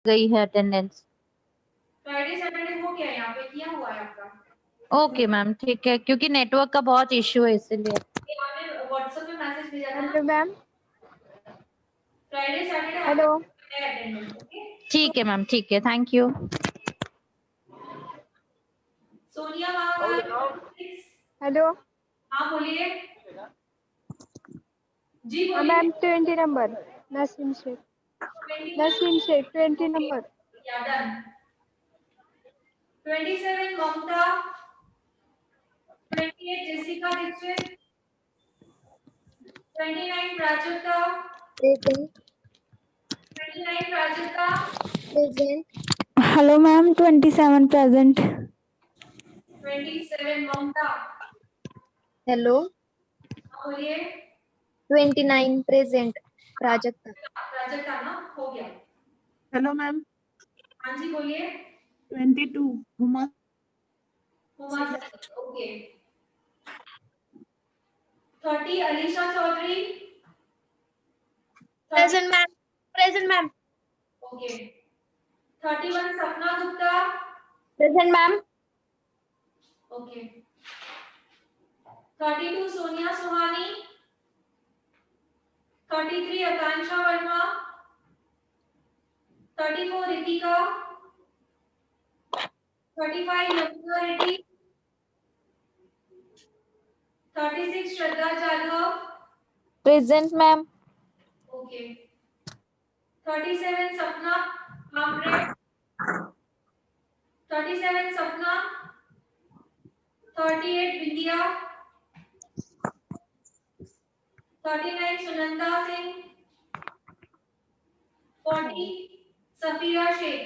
गई है attendance. Friday Saturday हो गया, यहाँ पे किया हुआ है आपका। ओके मैम, ठीक है, क्योंकि नेटवर्क का बहुत इश्यू है इसलिए। आपने व्हाट्सएप पे मैसेज भेजा था। Hello ma'am. Friday Saturday hello. Attendance. Okay, ठीक है मैम, ठीक है, thank you. Sonia Mahakal. Hello. हाँ बोलिए। जी बोलिए। Ma'am 20 number Naseem Shaikh. 20 number. Yeah done. 27 Mamta. 28 Jessica Dixit. 29 Prajakta. Present. 29 Prajakta. Present. Hello ma'am, 27 present. 27 Mamta. Hello. बोलिए। 29 प्रेजेंट। प्राजक्ता। प्राजक्ता ना हो गया। Hello ma'am. हाँ जी बोलिए। 22 Huma. Huma okay. 30 Alisha Chaudhary. Present ma'am. Present ma'am. Okay. 31 Sapna Gupta. Present ma'am. Okay. 32 Sonia Suhani. 33 Akanksha Verma. 34 Ritika. 35 Yamuna Reddy. 36 Shraddha Jadhav. Present ma'am. Okay. 37 Sapna Kamre. 37 Sapna. 38 Vindiya. 39 Sunanda Singh. 40 Safira Shaikh.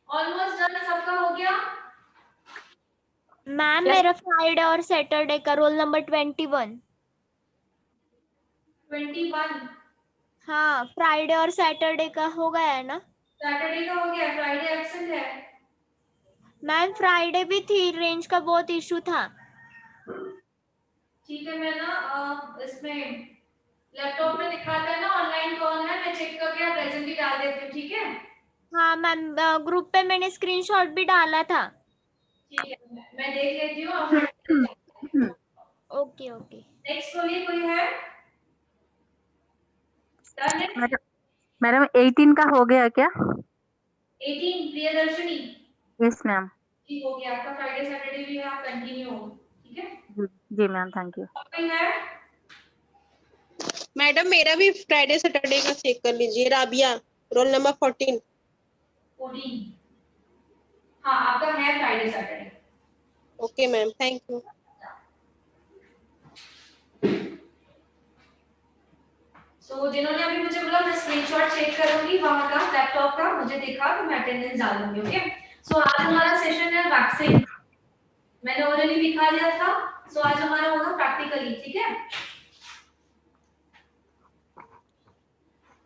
Almost done, सबका हो गया। मैम मेरा फ्राइडे और सैटरडे का रोल नंबर 21। 21। हाँ, फ्राइडे और सैटरडे का हो गया है ना? सैटरडे का हो गया, फ्राइडे एब्सेंट है। मैम फ्राइडे भी थी, रेंज का बहुत इशू था। ठीक है, मैं ना इसमें लैपटॉप में दिखाता है ना ऑनलाइन कौन है, मैं चेक करके प्रेजेंट ही डाल देती हूँ, ठीक है। हाँ मैम, ग्रुप पे मैंने स्क्रीनशॉट भी डाला था। ठीक है, मैं देख लेती हूँ और ओके ओके। नेक्स्ट बोलिए, कोई है? डन है? मैडम 18 का हो गया क्या? 18 प्रियदर्शनी। Yes ma'am. ठीक हो गया आपका, फ्राइडे सैटरडे भी है, आप कंटिन्यू हो, ठीक है। जी मैम, थैंक यू। कोई है? मैडम मेरा भी फ्राइडे सैटरडे का चेक कर लीजिए। Rabia, roll number 14। 14। हाँ, आपका है Friday Saturday. Okay ma'am, thank you. तो जिन्होंने अभी मुझे बोला मैं स्क्रीनशॉट चेक करूंगी वहां का लैपटॉप का, मुझे दिखा तो मैं अटेंडेंस डाल दूंगी, ओके। सो आज हमारा सेशन है वैक्सिंग। मैंने ऑलरेडी दिखा दिया था। सो आज हमारा होगा प्रैक्टिकली, ठीक है।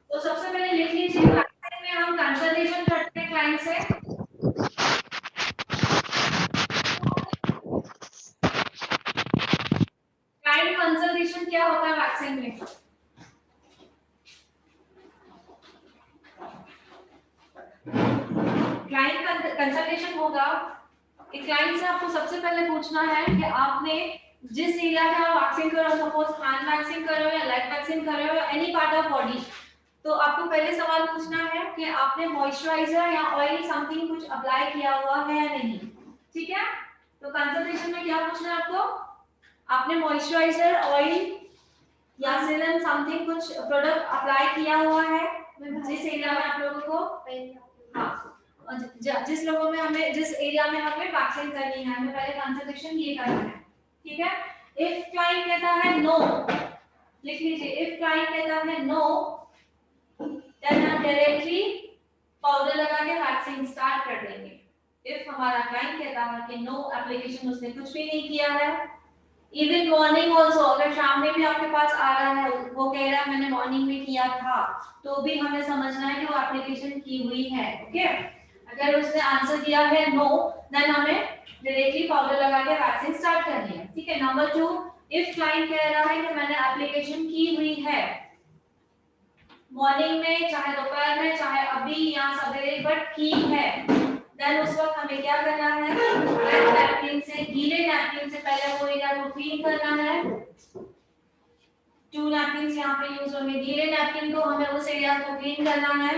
तो सबसे पहले लिख लीजिए, वैक्सिंग में हम कंसल्टेशन करते हैं क्लाइंट से। क्लाइंट कंसल्टेशन क्या होता है वैक्सिंग में? क्लाइंट कंसल्टेशन होगा कि क्लाइंट से आपको सबसे पहले पूछना है कि आपने जिस एरिया का वैक्सिंग कर रहे हो, सपोज हैंड वैक्सिंग कर रहे हो या लेग वैक्सिंग कर रहे हो या एनी पार्ट ऑफ बॉडी, तो आपको पहले सवाल पूछना है कि आपने मॉइस्चराइजर या ऑयल समथिंग कुछ अप्लाई किया हुआ है या नहीं, ठीक है। तो कंसल्टेशन में क्या पूछना है आपको? आपने मॉइस्चराइजर, ऑयल या सीरम समथिंग कुछ प्रोडक्ट अप्लाई किया हुआ है जिस एरिया में आप लोगों को, हाँ, जिस लोगों में हमें, जिस एरिया में हमें वैक्सीन करनी है, हमें पहले कंसल्टेशन ये करना है, ठीक है। इफ क्लाइंट कहता है नो, लिख लीजिए, इफ क्लाइंट कहता है नो, देन हम डायरेक्टली पाउडर लगा के वैक्सीन स्टार्ट कर देंगे। इफ हमारा क्लाइंट कहता है कि नो, एप्लीकेशन उसने कुछ भी नहीं किया है, इवन मॉर्निंग ऑल्सो, अगर शाम में भी आपके पास आ रहा है, वो कह रहा है मैंने मॉर्निंग में किया था, तो भी हमें समझना है कि वो एप्लीकेशन की हुई है, ओके। अगर उसने आंसर दिया है नो, देन हमें डायरेक्टली पाउडर लगा के वैक्सीन स्टार्ट करनी है, ठीक है। नंबर 2, इफ क्लाइंट कह रहा है कि मैंने एप्लीकेशन की हुई है, मॉर्निंग में, चाहे दोपहर में, चाहे अभी या सवेरे, बट ठीक है। देन उस वक्त हमें क्या करना है, वेट नैपकिन से, गीले नैपकिन से पहले वो एरिया को क्लीन करना है। 2 नैपकिन यहाँ पे यूज होंगे। गीले नैपकिन को हमें उस एरिया को क्लीन करना है।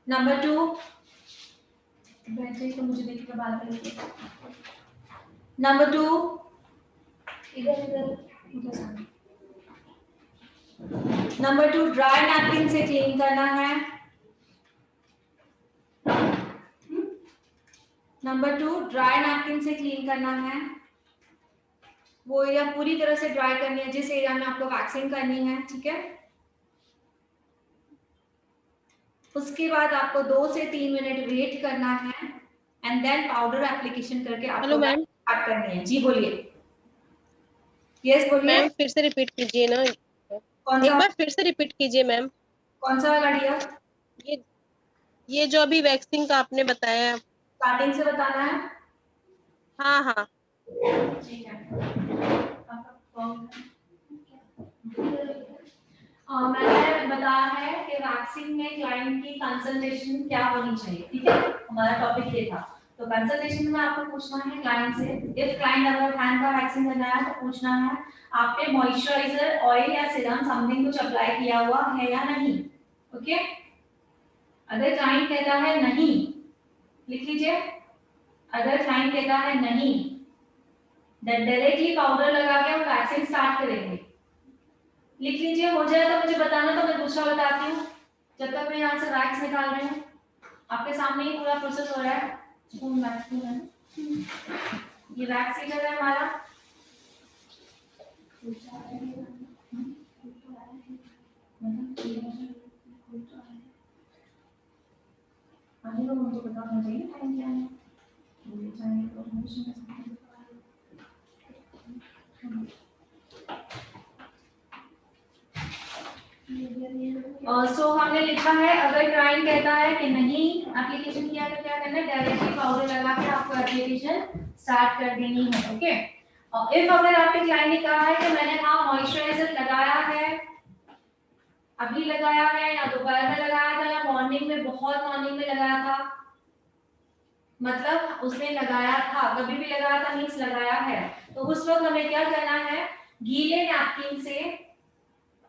नंबर 2, बैठे तो मुझे देख के बात करिए। नंबर 2, इधर इधर नंबर 2, ड्राई नैपकिन से क्लीन करना है। नंबर 2, ड्राई नैपकिन से क्लीन करना है। वो एरिया पूरी तरह से ड्राई करनी है जिस एरिया में आपको वैक्सिंग करनी है, ठीक है। उसके बाद आपको 2 से 3 मिनट वेट करना है एंड देन पाउडर एप्लीकेशन करके आपको हेलो मैम। स्टार्ट करनी है। जी बोलिए। यस बोलिए। मैम फिर से रिपीट कीजिए ना, कौन एक सा बार फिर से रिपीट कीजिए मैम। कौन सा वाला डियर? ये जो अभी वैक्सीन का आपने बताया। स्टार्टिंग से बताना है। हाँ हाँ। ठीक है। मैंने बताया है कि वैक्सीन में क्लाइंट की कंसल्टेशन क्या होनी चाहिए, ठीक है। हमारा टॉपिक ये था। तो कंसल्टेशन में आपको पूछना है क्लाइंट से, इफ क्लाइंट अगर हैंड का वैक्सीन करना है तो पूछना है आपने मॉइस्चराइजर, ऑयल या सीरम समथिंग कुछ अप्लाई किया हुआ है या नहीं, ओके। अगर क्लाइंट कहता है नहीं, लिख लीजिए। अगर क्लाइंट कहता है नहीं, देन डायरेक्टली पाउडर लगा के हम वैक्सीन स्टार्ट करेंगे। लिख लीजिए। हो जाए तो मुझे बताना, तो मैं दूसरा बताती हूँ जब तक मैं यहाँ से वैक्स निकाल रही हूँ। आपके सामने ही पूरा प्रोसेस हो रहा है। स्पून वैक्स है, ये वैक्स सीजर है हमारा। मुझे बताना चाहिए टाइम क्या है। सो हमने लिखा है अगर क्लाइंट कहता है कि नहीं एप्लीकेशन किया तो क्या करना है, डायरेक्टली पाउडर लगा के आपको एप्लीकेशन स्टार्ट कर देनी है, ओके। और इफ अगर आपके क्लाइंट ने कहा है कि मैंने हाँ मॉइस्चराइजर लगाया है, अभी लगाया है या दोपहर में लगाया था या मॉर्निंग में, बहुत मॉर्निंग में लगाया था, मतलब उसने लगाया था, कभी भी लगाया था मींस लगाया है, तो उस वक्त हमें क्या करना है, गीले नैपकिन से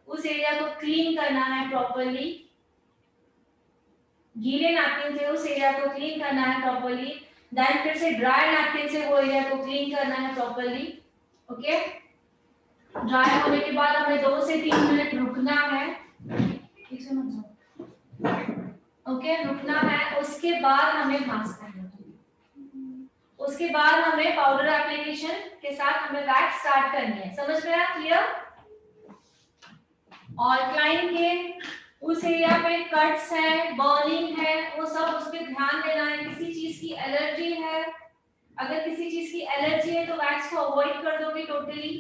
उस एरिया को क्लीन करना है प्रॉपर्ली। गीले नैपकिन से उस एरिया को क्लीन करना है प्रॉपर्ली। देन फिर से ड्राई नैपकिन से वो एरिया को क्लीन करना है प्रॉपर्ली, ओके। ड्राई होने के बाद हमें 2 से 3 मिनट रुकना है, ओके, रुकना है। उसके बाद हमें मास्क करना है। उसके बाद हमें पाउडर एप्लीकेशन के साथ हमें वैक्स स्टार्ट करनी है। समझ में आया? क्लियर? और क्लाइंट के उस एरिया पे कट्स है, बर्निंग है, वो सब उस पर ध्यान देना है। किसी चीज की एलर्जी है, अगर किसी चीज की एलर्जी है तो वैक्स को अवॉइड कर दोगे टोटली,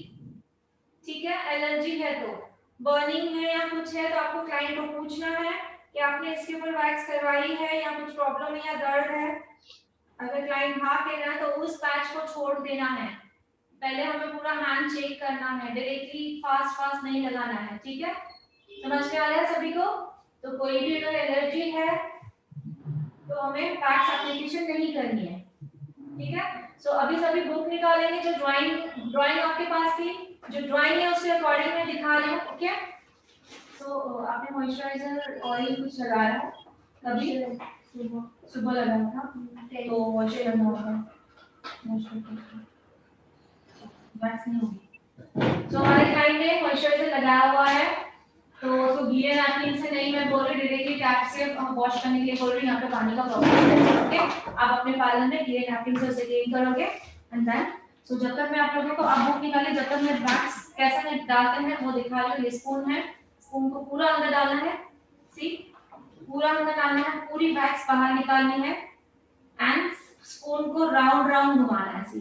ठीक है। एलर्जी है तो, बर्निंग है या कुछ है तो आपको क्लाइंट को पूछना है कि आपने इसके ऊपर वैक्स करवाई है या कुछ प्रॉब्लम है या दर्द है। अगर क्लाइंट हाँ कह रहा है तो उस पैच को छोड़ देना है। पहले हमें पूरा हैंड चेक करना है, डायरेक्टली फास्ट नहीं लगाना है, ठीक है। समझ में आ रहा है सभी को? तो कोई भी अगर एलर्जी है तो हमें वैक्स एप्लीकेशन नहीं करनी है, ठीक है। सो अभी सभी बुक निकालेंगे, जो ड्राइंग आपके पास थी, जो ड्राइंग है उसके अकॉर्डिंग मैं दिखा रही हूँ, ओके। सो आपने मॉइस्चराइजर ऑयल कुछ लगाया है कभी? सुबह लगाया था तो वॉश करना होगा, वैक्स नहीं होगी। सो हमारे क्लाइंट ने मॉइस्चराइजर लगाया हुआ है तो उसको गीले नैपकिन से नहीं, मैं बोल रही डायरेक्टली टैप से वॉश करने के लिए बोल रही हूँ। यहाँ पे पानी का प्रॉब्लम है, ओके। आप अपने पार्लर में गीले नैपकिन से उसे क्लीन करोगे एंड देन सो जब तक मैं आप लोगों को अब बुक निकाले, जब तक मैं वैक्स कैसा डालते हैं वो दिखा रही हूँ। ये स्पून है, स्पून को पूरा अंदर डालना है, सी पूरा अंदर डालना है, पूरी वैक्स बाहर निकालनी है एंड स्पून को राउंड घुमाना है, सी,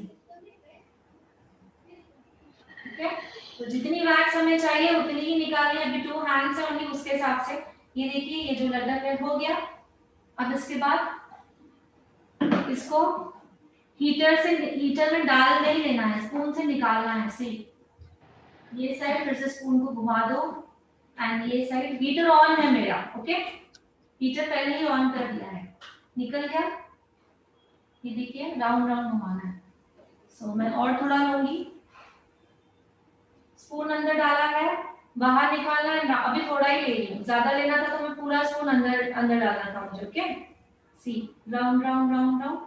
ठीक है। तो जितनी वैक्स हमें चाहिए उतनी ही निकालनी है। अभी 2 हैंड्स है ओनली, उसके हिसाब से ये देखिए ये जो लड्डन में हो गया। अब इसके बाद इसको हीटर में डाल नहीं देना है, स्पून से निकालना है, सी। ये साइड फिर से स्पून को घुमा दो एंड ये साइड हीटर ऑन है मेरा, ओके, हीटर पहले ही ऑन कर दिया है, निकल गया, ये देखिए राउंड राउंड घुमाना है। सो मैं और थोड़ा लूंगी, स्पून अंदर डाला है, बाहर निकालना है, अभी थोड़ा ही ले रही हूँ, ज्यादा लेना था तो मैं पूरा स्पून अंदर अंदर डालना था मुझे, okay. See round round round round,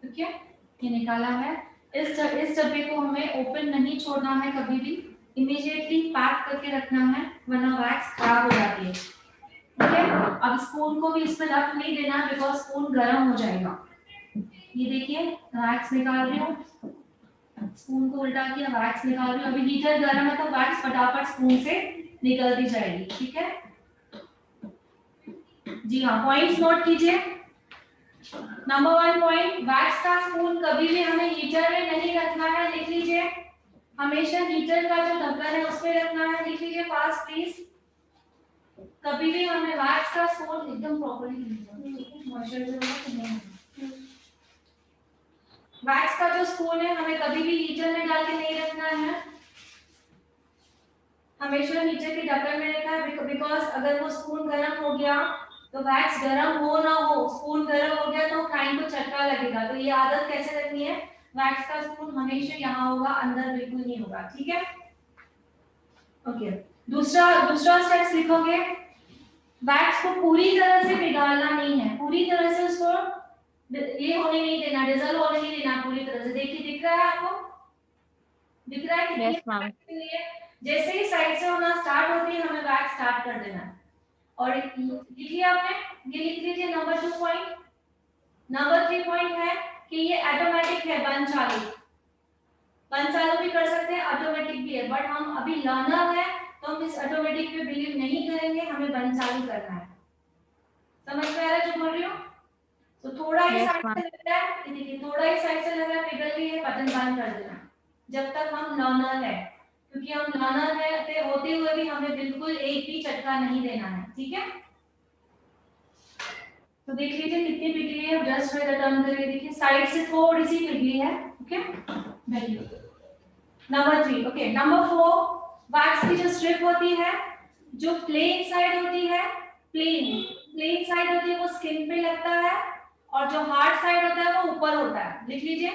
okay, ये निकाला है। इस डब्बे को हमें ओपन नहीं छोड़ना है कभी भी, इमीडिएटली पैक करके रखना है वरना वैक्स खराब हो जाती है, ओके। अब स्पून को भी इसमें रख नहीं देना बिकॉज स्पून गर्म हो जाएगा। ये देखिए वैक्स निकाल रही हूँ, स्पून को उल्टा किया, वैक्स निकाल रही हूँ, अभी हीटर गर्म है तो वैक्स फटाफट स्पून से निकलती जाएगी, ठीक है जी हाँ। पॉइंट्स नोट कीजिए। नंबर 1 पॉइंट, वैक्स का स्पून कभी भी हमें हीटर में नहीं रखना है, लिख लीजिए, हमेशा हीटर का जो ढक्कन है उसमें रखना है, लिख लीजिए फास्ट प्लीज। कभी भी हमें वैक्स का स्पून एकदम प्रॉपर्ली मॉइस्चराइजर वैक्स का जो स्पून है हमें कभी भी हीटर में डाल के नहीं रखना है, हमेशा हीटर के ढक्कन में रखना है, बिकॉज अगर वो स्पून गर्म हो गया तो वैक्स गर्म हो ना हो, स्पून गर्म हो गया तो क्लाइंट को झटका लगेगा। तो ये आदत कैसे रखनी है, वैक्स का स्पून हमेशा यहाँ होगा, अंदर बिल्कुल नहीं होगा, ठीक है ओके। दूसरा स्टेप्स लिखोगे, वैक्स को पूरी तरह से पिघालना नहीं है, पूरी तरह से उसको ये होने नहीं देना, डिजल होने नहीं देना पूरी तरह से। देखिए दिख रहा है आपको, दिख रहा है कि Yes, ma'am. जैसे ही साइड से होना स्टार्ट होती है हमें वैक्स स्टार्ट कर देना है। और लिखिए आपने, ये लिख लीजिए नंबर 2 पॉइंट। नंबर 3 पॉइंट है कि ये ऑटोमेटिक है, बंद चालू भी कर सकते हैं, ऑटोमेटिक भी है, बट हम अभी लर्नर है तो हम इस ऑटोमेटिक पे बिलीव नहीं करेंगे, हमें बंद चालू करना है। समझ में आ रहा है जो बोल रही हूँ? तो थोड़ा ही साइड से लग रहा है, ये देखिए थोड़ा ही साइड से लग रहा है, पिघल रही है, बटन बंद कर देना जब तक हम लर्नर है, क्योंकि हम लर्नर है होते हुए भी हमें बिल्कुल एक भी झटका नहीं देना है, ठीक है। तो देख लीजिए कितनी पिघली है, जस्ट में टर्न करके देखिए, साइड से थोड़ी सी पिघली है, okay very good. Number 3, okay. Number 4, wax की जो स्ट्रिप होती है, जो प्लेन साइड होती है, प्लेन साइड होती है वो स्किन पे लगता है, और जो हार्ड साइड होता है वो ऊपर होता है, लिख लीजिए।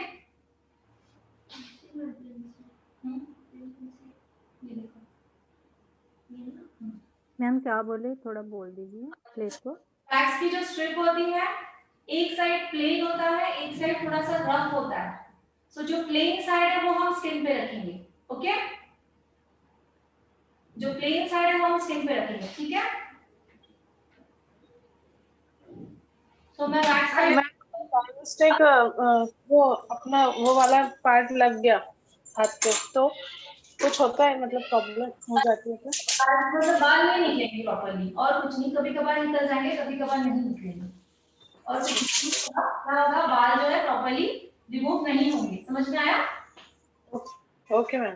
मैम क्या बोले, थोड़ा बोल दीजिए प्लीज को। वैक्स की जो स्ट्रिप होती है, एक साइड प्लेन होता है, एक साइड थोड़ा सा रफ होता है। सो जो प्लेन साइड है वो हम स्किन पे रखेंगे, ओके। जो प्लेन साइड है वो हम स्किन पे रखेंगे, ठीक है। तो मैं वैक्स का मिस्टेक वो अपना वो वाला पार्ट लग गया हाथ पे, तो कुछ होता है, मतलब प्रॉब्लम हो जाती है मतलब बाल नहीं निकलेंगे प्रॉपर्ली, और कुछ नहीं, कभी कभार निकल जाएंगे, कभी कभार नहीं निकलेंगे, और कुछ नहीं होगा, क्या होगा, बाल जो है प्रॉपर्ली रिमूव नहीं होंगे। समझ में आया? Okay ma'am.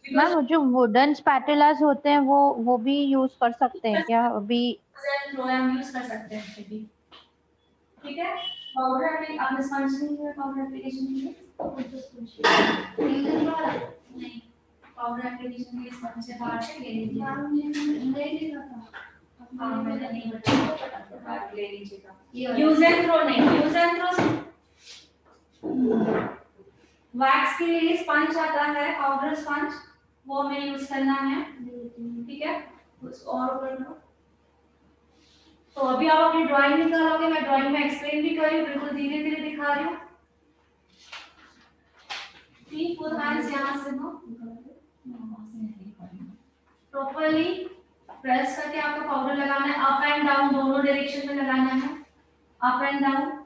मैम जो वुडन स्पैटुलास होते हैं वो भी यूज कर सकते हैं क्या अभी? यूज कर सकते हैं फिर भी, ठीक है। पाउडर पे आपने स्पंज नहीं किया, पाउडर एप्लीकेशन के लिए नहीं, पाउडर एप्लीकेशन के लिए स्पंज से बाहर से ले लीजिए। नहीं लेना था, हाँ मैंने नहीं बताया, ले लीजिएगा। यूज एंड थ्रो नहीं, यूज एंड थ्रो वैक्स के लिए स्पंज आता है, पाउडर स्पंज, वो हमें यूज करना है, ठीक है। उसको और ऊपर करो। तो अभी आप अपनी ड्राइंग निकालोगे, मैं ड्राइंग में एक्सप्लेन भी कर रही हूँ, बिल्कुल धीरे धीरे दिखा रही हूँ। ठीक, फुल हैंड्स यहाँ से दो, प्रॉपर्ली प्रेस करके आपको पाउडर लगाना है, अप एंड डाउन दोनों डायरेक्शन में लगाना है, अप एंड डाउन।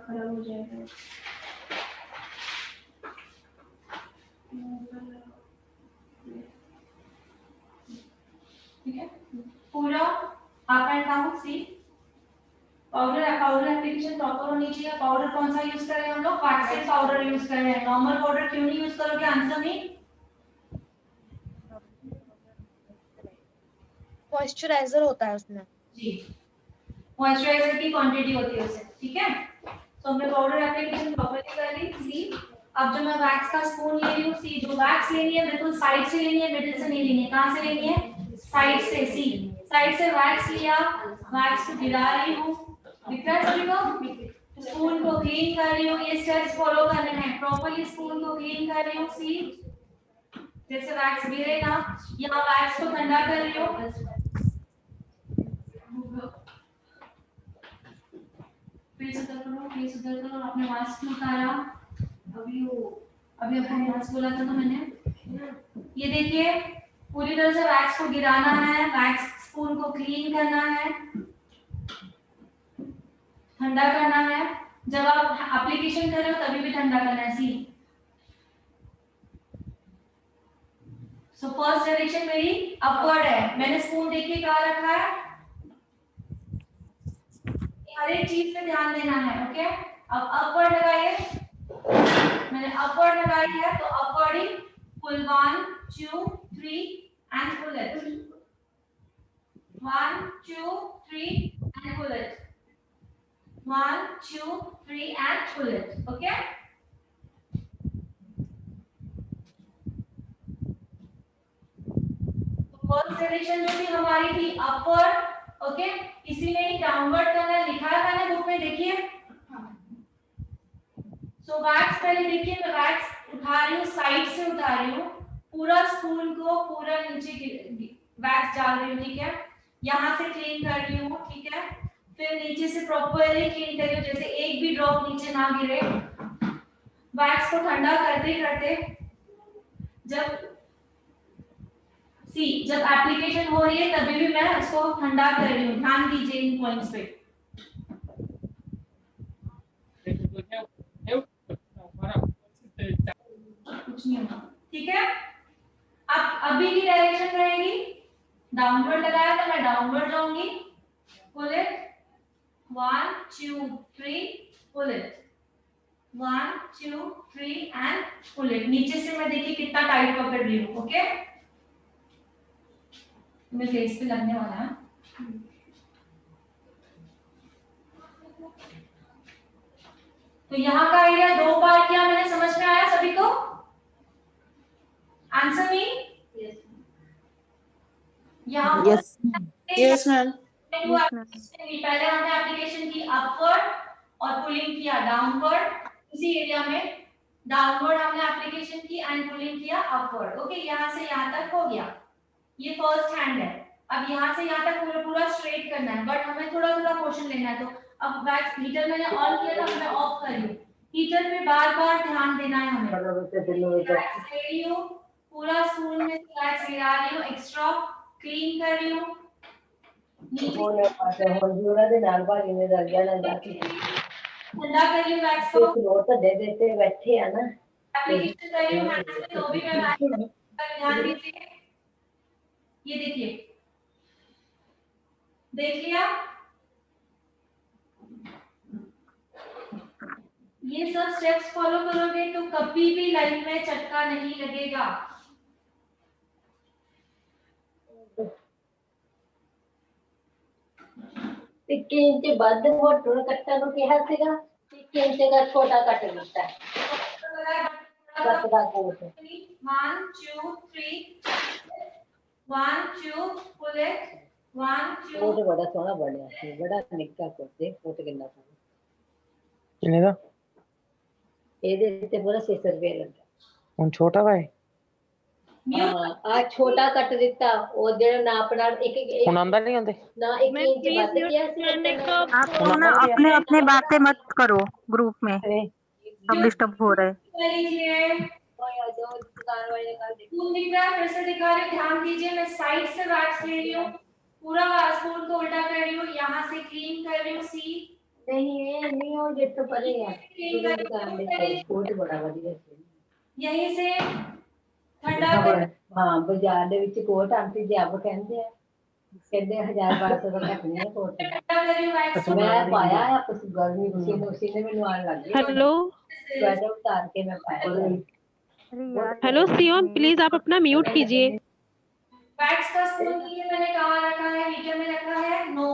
खराब हो जाएगा। ठीक है, पूरा up and down. See powder application proper होनी चाहिए। पाउडर कौन सा यूज कर रहे हैं हम लोग? वैक्सिन पाउडर यूज कर रहे हैं। नॉर्मल पाउडर क्यों नहीं यूज करोगे? Answer me. मॉइस्चराइजर होता है उसमें जी, मॉइस्चराइजर की क्वांटिटी होती है उससे, ठीक है। तो हमने पाउडर एप्लीकेशन प्रॉपर्ली कर ली सी। अब जो मैं वैक्स का स्पून ले रही हूँ सी, जो वैक्स लेनी है बिल्कुल साइड से लेनी है, मिडिल से नहीं लेनी है। कहाँ से लेनी है? साइड से। सी साइड से वैक्स लिया, वैक्स को गिरा रही हूँ, दिख रहा है सभी को? स्पून को क्लीन कर रही हूँ, ये स्टेप्स फॉलो करने हैं। प्रॉपर्ली स्पून को क्लीन कर रही हूँ सी, जैसे वैक्स गिरेगा। यहाँ वैक्स को ठंडा कर रही हूँ, फेस उधर करो, फेस उधर करो। आपने मास्क उतारा, अभी आपको मास्क बोला था तो मैंने, ये देखिए पूरी तरह से वैक्स को गिराना है, वैक्स स्पून को क्लीन करना है, ठंडा करना है। जब आप एप्लीकेशन कर रहे हो तभी भी ठंडा करना है सी। सो फर्स्ट डायरेक्शन मेरी अपवर्ड है, मैंने स्पून देखिए कहाँ रखा है, हर एक चीज पे ध्यान देना है। ओके, अब अपवर्ड लगाइए, मैंने अपवर्ड लगाई है तो अपवर्ड ही pull 1 2 3 and pull it, 1 2 3 and pull it, 1 2 3 and pull it. Okay, first direction जो थी हमारी थी अपवर्ड। ओके, इसी में ही डाउनवर्ड करना लिखा है मैंने बुक में, देखिए। सो वैक्स पहले देखिए, मैं वैक्स उठा रही हूँ, साइड से उठा रही हूँ, पूरा स्पून को पूरा नीचे वैक्स डाल रही हूँ, ठीक है। यहाँ से क्लीन कर रही हूँ, ठीक है। फिर नीचे से प्रॉपर्ली क्लीन कर रही हूँ, जैसे एक भी ड्रॉप नीचे ना गिरे। वैक्स को ठंडा करते करते जब एप्लीकेशन हो रही है तभी भी मैं उसको ठंडा कर रही हूँ, ध्यान दीजिए इन पॉइंट्स पे। कुछ नहीं होगा, ठीक है। अब अभी की डायरेक्शन रहेगी, डाउनवर्ड लगाया तो मैं डाउनवर्ड जाऊंगी, pull it 1 2 3 pull it 1 2 3 and pull it. नीचे से मैं देखिए कितना टाइट पकड़ रही हूँ। ओके, मेरे फेस पे लगने वाला है। तो यहाँ का एरिया 2 पार्ट किया मैंने, समझ में आया सभी को? Answer me? यहाँ यस मैम। पहले हमने एप्लीकेशन की अपवर्ड और पुलिंग किया डाउनवर्ड, इसी एरिया में डाउनवर्ड हमने एप्लीकेशन की एंड पुलिंग किया अपवर्ड। ओके, यहाँ से यहाँ तक हो गया, ये फर्स्ट हैंड है। अब यहाँ से यहाँ तक पूरा पूरा स्ट्रेट करना है, बट हमें थोड़ा थोड़ा पोर्शन लेना है। तो अब वैक्स हीटर मैंने ऑन किया था, मैं ऑफ कर रही हूँ। हीटर पे बार बार ध्यान देना है हमें। वैक्स ले रही हूँ, पूरा स्पून में वैक्स गिरा रही हूँ, एक्स्ट्रा क्लीन कर रही हूँ, ठंडा कर रही हूँ वैक्स को, दे देते बैठे है ना, एप्लीकेशन कर रही हूँ हैंड से, तो भी मैं वैक्स पर ध्यान दीजिए। ये देखिए, देख लिया? ये सब स्टेप्स फॉलो करोगे तो कभी भी लाइफ में चटका नहीं लगेगा। टिक्के इंच बद मोटू कट्टा नु कहा सीगा, टिक्के इंच का छोटा कट दिता है, बस का कोट 1 2 3 1 2 पुल इट 1 2 कोट बड़ा सोना बनया सी, बड़ा निक्का कोट दे, कोट कितना सोना किने का ਇਹਦੇ ਤੇ पूरा 600 रुपए लगा। ਹੁਣ ਛੋਟਾ ਵਾ हां आ छोटा कट दिता, ओ जेड़ा नाप नाल एक ਹੁਣ ਆਂਦਾ ਨਹੀਂ ਆਂਦੇ ना 1 इंच बद गया सी। आप ना अपने अपने बातें मत करो ग्रुप में, सब डिस्टर्ब हो रहे। स्पून दिख रहा है, फिर से दिखा रही हूँ, ध्यान दीजिए। मैं साइड से वैक्स ले रही हूँ, पूरा स्पून को उल्टा कर रही हूँ, यहाँ से क्लीन कर रही हूँ सी। नहीं ये नहीं हो जे तो परे है, दुकान दे कोट बड़ा बढ़िया सी, यहीं से ठंडा कर हां बाजार ਦੇ ਵਿੱਚ ਕੋਟ ਆਂਟੀ ਜੀ ਆਪ ਕਹਿੰਦੇ ਆ, ਕਹਿੰਦੇ 1000-1200 ਦਾ ਘੱਟ ਨਹੀਂ ਹੈ ਕੋਟ। ठंडा कर रही हूँ वैक्स को। मैं पाया है कुछ गर्मी उसी ने मैंने आने लग गई। हेलो स्वेटर उतार के मैं पाया। हेलो सियोन, प्लीज आप अपना म्यूट कीजिए। वैक्स का स्पून ये मैंने कहाँ रखा है? हीटर में रखा है? नो,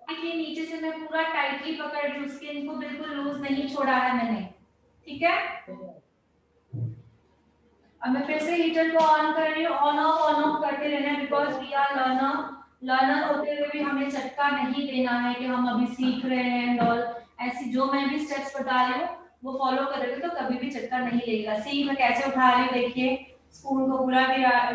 देखिए नीचे से मैं पूरा टाइटली पकड़ रही हूँ, स्किन को बिल्कुल लूज नहीं छोड़ा है मैंने, ठीक है। अब मैं फिर से हीटर को ऑन कर रही हूँ, ऑन ऑफ करते रहना है, बिकॉज वी आर लर्नर होते हुए भी हमें झटका नहीं देना है कि हम अभी सीख रहे हैं और ऐसी जो मैं भी स्टेप्स बता रही हूँ वो फॉलो करोगे तो कभी भी झटका नहीं लगेगा। सी मैं कैसे उठा रही हूँ, देखिए स्पून को पूरा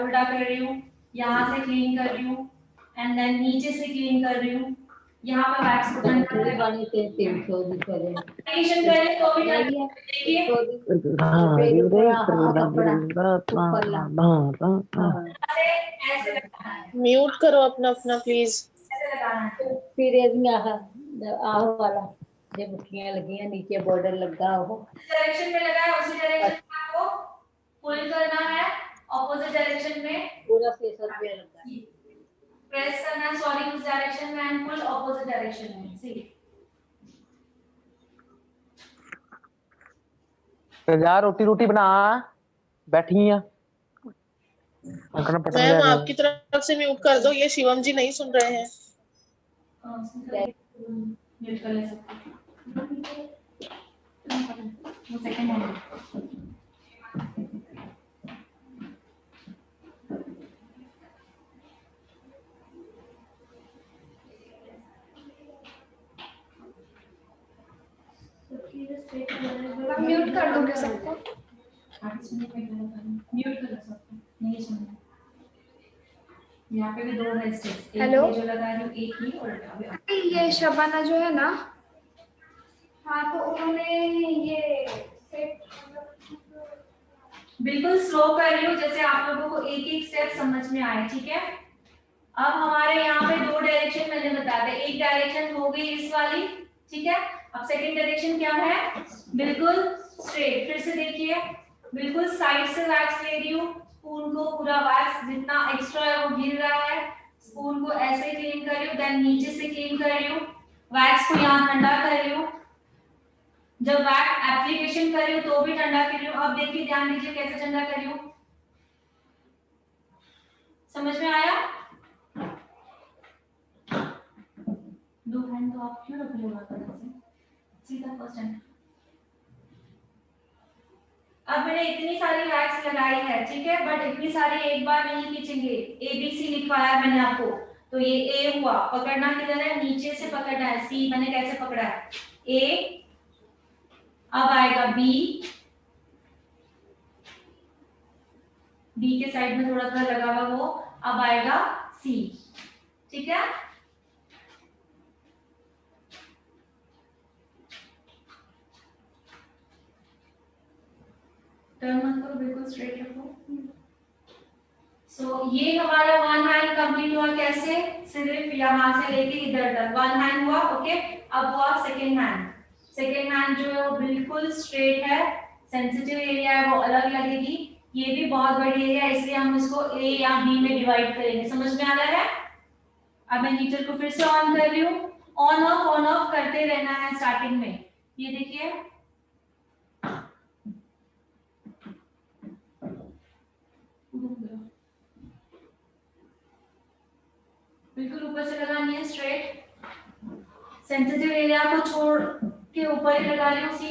उल्टा कर रही हूँ, यहाँ से क्लीन कर रही हूँ एंड देन नीचे से क्लीन कर रही हूँ, यहाँ पे वैक्स को ठंडा कर करें तो भी देखिए ऐसे लगता है, म्यूट करो अपना अपना प्लीज। ऐसे लगाना है। फिर आह वाला जे मुठियां लगियां नीचे बॉर्डर लगा हो डायरेक्शन में लगा है उसी डायरेक्शन में आपको पुल करना है, ऑपोजिट डायरेक्शन में पूरा 600 रुपया लगा प्रेस करना है, सॉरी उस डायरेक्शन में एंड पुल ऑपोजिट डायरेक्शन में। सी जा रोटी रोटी बना बैठी हैं। मैम आपकी तरफ से म्यूट कर दो, ये शिवम जी नहीं सुन रहे हैं। म्यूट कर ले सकते वो सेकंड है। म्यूट कर दोगे सबको? म्यूट कर सकते नहीं सुनना। यहाँ पे भी दो है स्टेप्स, हेलो? जो लगा रही हूँ एक ही और ये शबाना जो है ना, हाँ तो उन्होंने ये बिल्कुल स्लो कर रही हूँ जैसे आप लोगों को एक एक स्टेप समझ में आए, ठीक है। अब हमारे यहाँ पे दो डायरेक्शन मैंने बता दिया, एक डायरेक्शन हो गई इस वाली, ठीक है। अब सेकंड डायरेक्शन क्या है, बिल्कुल स्ट्रेट। फिर से देखिए बिल्कुल साइड से वैक्स ले रही हूँ, स्पून को पूरा वैक्स जितना एक्स्ट्रा है वो गिर रहा है, स्पून को ऐसे क्लीन कर रही हूँ, देन नीचे से क्लीन कर रही हूँ, वैक्स को यहाँ ठंडा कर रही हूँ, जब वैक्स एप्लीकेशन कर रही हूँ तो भी ठंडा कर रही हूँ। अब देखिए ध्यान दीजिए कैसे ठंडा कर रही हूँ, समझ में आया। दो हैंड तो आप क्यों रख रहे हो सीधा फर्स्ट हैंड। अब मैंने इतनी सारी वैक्स लगाई है, ठीक है, बट इतनी सारी एक बार नहीं खींचेंगे। ABC लिखवाया मैंने आपको, तो ये A हुआ, पकड़ना किधर है, नीचे से पकड़ना है। C मैंने कैसे पकड़ा है, A, अब आएगा B, B के साइड में थोड़ा सा लगा हुआ वो, अब आएगा C, ठीक है। टर्न मत करो, बिल्कुल स्ट्रेट रखो। सो ये हमारा वन हैंड कंप्लीट हुआ, कैसे, सिर्फ यहाँ से लेके इधर तक वन हैंड हुआ, ओके। अब हुआ सेकेंड हैंड। सेकेंड हैंड जो है वो बिल्कुल स्ट्रेट है, सेंसिटिव एरिया है वो अलग लगेगी, ये भी बहुत बड़ी एरिया है इसलिए हम इसको A या B में डिवाइड करेंगे, समझ में आ रहा है। अब मैं हीटर को फिर से ऑन कर रही हूँ, ऑन ऑफ करते रहना है स्टार्टिंग में। ये देखिए बिल्कुल ऊपर से लगानी है स्ट्रेट, सेंसिटिव एरिया को छोड़ के ऊपर ही लगा रही हूँ। सी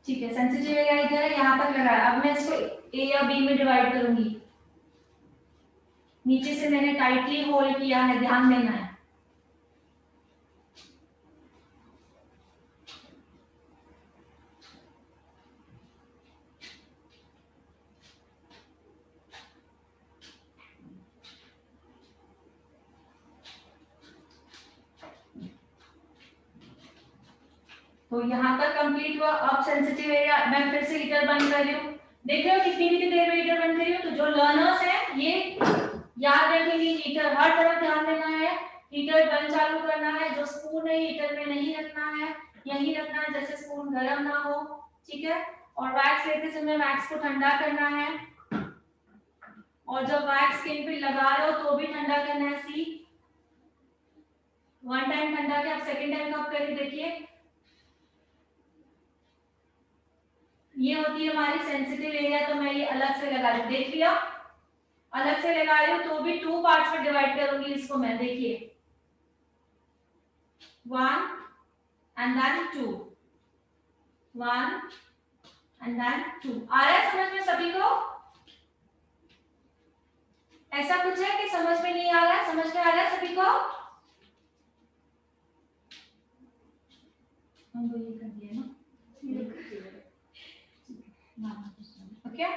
ठीक है, सेंसिटिव एरिया इधर है, यहाँ तक लगाया। अब मैं इसको A या B में डिवाइड करूंगी। नीचे से मैंने टाइटली होल्ड किया है, ध्यान देना है। तो यहाँ तक कंप्लीट हुआ। अब सेंसिटिव एरिया मैं फिर से हीटर बंद कर रही हूँ। देख रहे हो कितनी देर में हीटर बंद कर रही हूँ। तो जो लर्नर्स है ये याद रखेंगे, हीटर हर तरफ ध्यान देना है, हीटर बंद चालू करना है। जो स्पून है हीटर में नहीं रखना है, यही रखना है जैसे स्पून गर्म ना हो, ठीक है। और वैक्स लेते समय वैक्स को ठंडा करना है, और जब वैक्स स्किन पे लगा रहे हो तो भी ठंडा करना है। सी वन टाइम ठंडा के आप सेकेंड टाइम कब करें देखिए। ये होती है हमारी सेंसिटिव एरिया, तो मैं ये अलग से लगा रही हूँ, देख लिया, अलग से लगा रही हूँ, तो भी 2 पार्ट्स में डिवाइड करूंगी इसको मैं, देखिए 1 and then 2, 1 and then 2। आ रहा है समझ में सभी को? ऐसा कुछ है कि समझ में नहीं आ रहा है? समझ में आ रहा है सभी को? हमको ये कर दिया ना, ओके।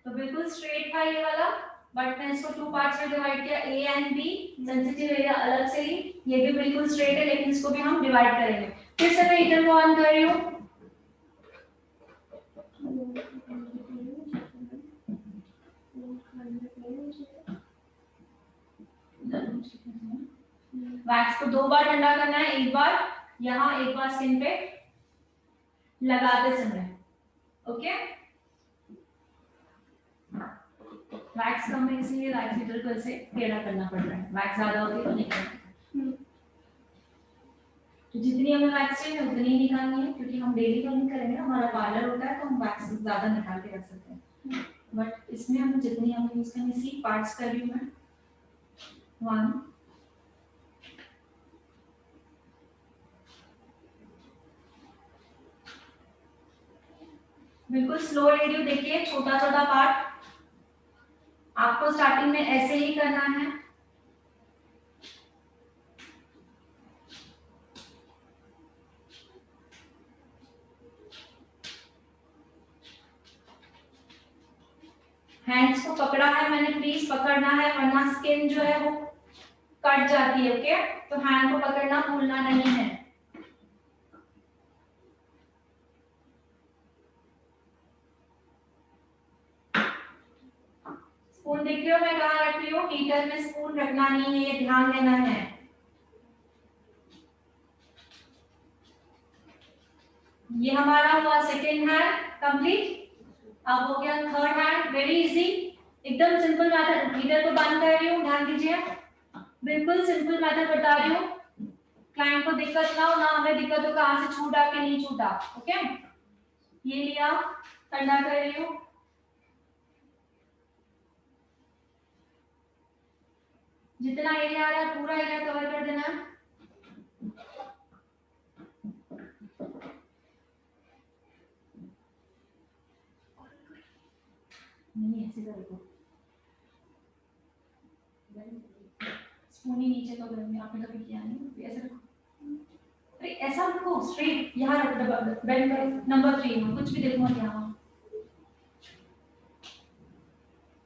तो बिल्कुल स्ट्रेट था ये वाला, बट मैं इसको 2 पार्ट्स में डिवाइड किया, A and B, sensitive area अलग से ही, ये भी बिल्कुल स्ट्रेट है, लेकिन इसको भी हम डिवाइड करेंगे। फिर से मैं हीटर को ऑन कर रही हूँ, वैक्स को 2 बार ठंडा करना है, एक बार यहाँ, एक बार स्किन पे लगाते समय, ओके। वैक्स कम है इसलिए राइट हीटर को ऐसे टेढ़ा करना पड़ रहा है, वैक्स ज्यादा होती तो नहीं करना। तो जितनी हमें वैक्स चाहिए उतनी ही निकालनी है, क्योंकि हम डेली तो नहीं करेंगे, हमारा पार्लर होता है तो हम वैक्स ज्यादा निकाल के रख सकते हैं, बट इसमें हम जितनी हमें यूज करनी, सी पार्ट्स कर रही हूँ मैं, 1 बिल्कुल स्लो रेडियो, देखिए छोटा छोटा पार्ट आपको स्टार्टिंग में ऐसे ही करना है, हैंड्स को पकड़ा है मैंने, प्लीज पकड़ना है, वरना स्किन जो है वो कट जाती है, ओके। तो हैंड को पकड़ना भूलना नहीं है। स्पून देख रहे हो मैं कहाँ रख रही हूँ? हीटर में स्पून रखना नहीं है, ये ध्यान देना है। ये हमारा हुआ सेकेंड हैंड कंप्लीट। अब हो गया थर्ड हैंड, वेरी इजी, एकदम सिंपल मेथड। हीटर को बंद कर रही हूँ, ध्यान दीजिए, बिल्कुल सिंपल मेथड बता रही हूँ, क्लाइंट को दिक्कत ना हो, ना हमें दिक्कत हो कहाँ से छूटा कि नहीं छूटा, ओके। ये लिया, ठंडा कर रही हूँ, जितना एरिया आ रहा है पूरा एरिया कवर कर देना है। नहीं ऐसे करो, स्पून ही नीचे तो आपने कभी किया नहीं, ऐसे रखो, अरे ऐसा रखो स्ट्रेट, यहाँ रखो, बेंड करो, नंबर 3 में कुछ भी देखो मत यहाँ।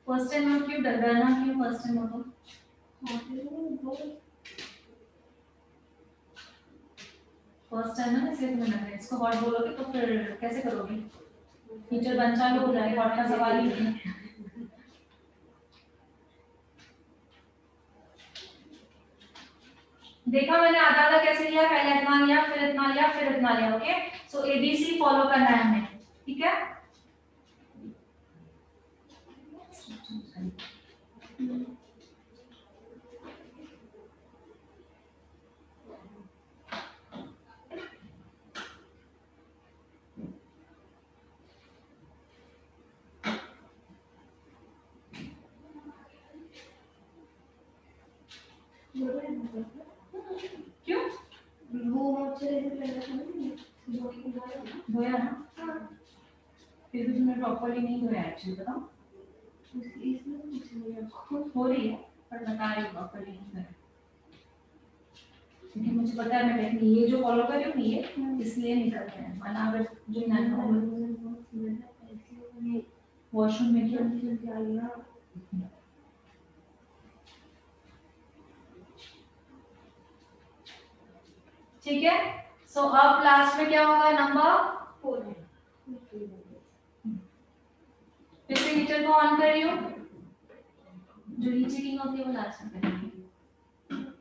फर्स्ट टाइम में क्यों डरना, क्यों फर्स्ट टाइम हो? फर्स्ट टाइम है इसलिए तुम्हें लग रहा है, इसको हॉट बोलोगे तो फिर कैसे करोगे? हीटर बंद चालू हो जाए, हॉट का सवाल ही नहीं है। देखा मैंने आधा आधा कैसे लिया, पहले इतना लिया, फिर इतना लिया, फिर इतना लिया, ओके। सो एबीसी फॉलो करना है हमें, ठीक है। क्यों वो धोया ना, फिर भी तुमने प्रॉपर्ली नहीं धोया एक्चुअली, बताओ हो रही है पर बता रही हूँ प्रॉपर्ली नहीं धोया, क्योंकि मुझे पता है मैं टेक्निक ये जो फॉलो कर रही हूँ ये इसलिए निकलते हैं, माना अगर जो वॉशरूम में क्या ठीक है। सो अब लास्ट में क्या होगा, नंबर 4 है। फिर से हीटर को ऑन कर रही हूँ, जो रीचेकिंग होती है वो लास्ट में करेंगे।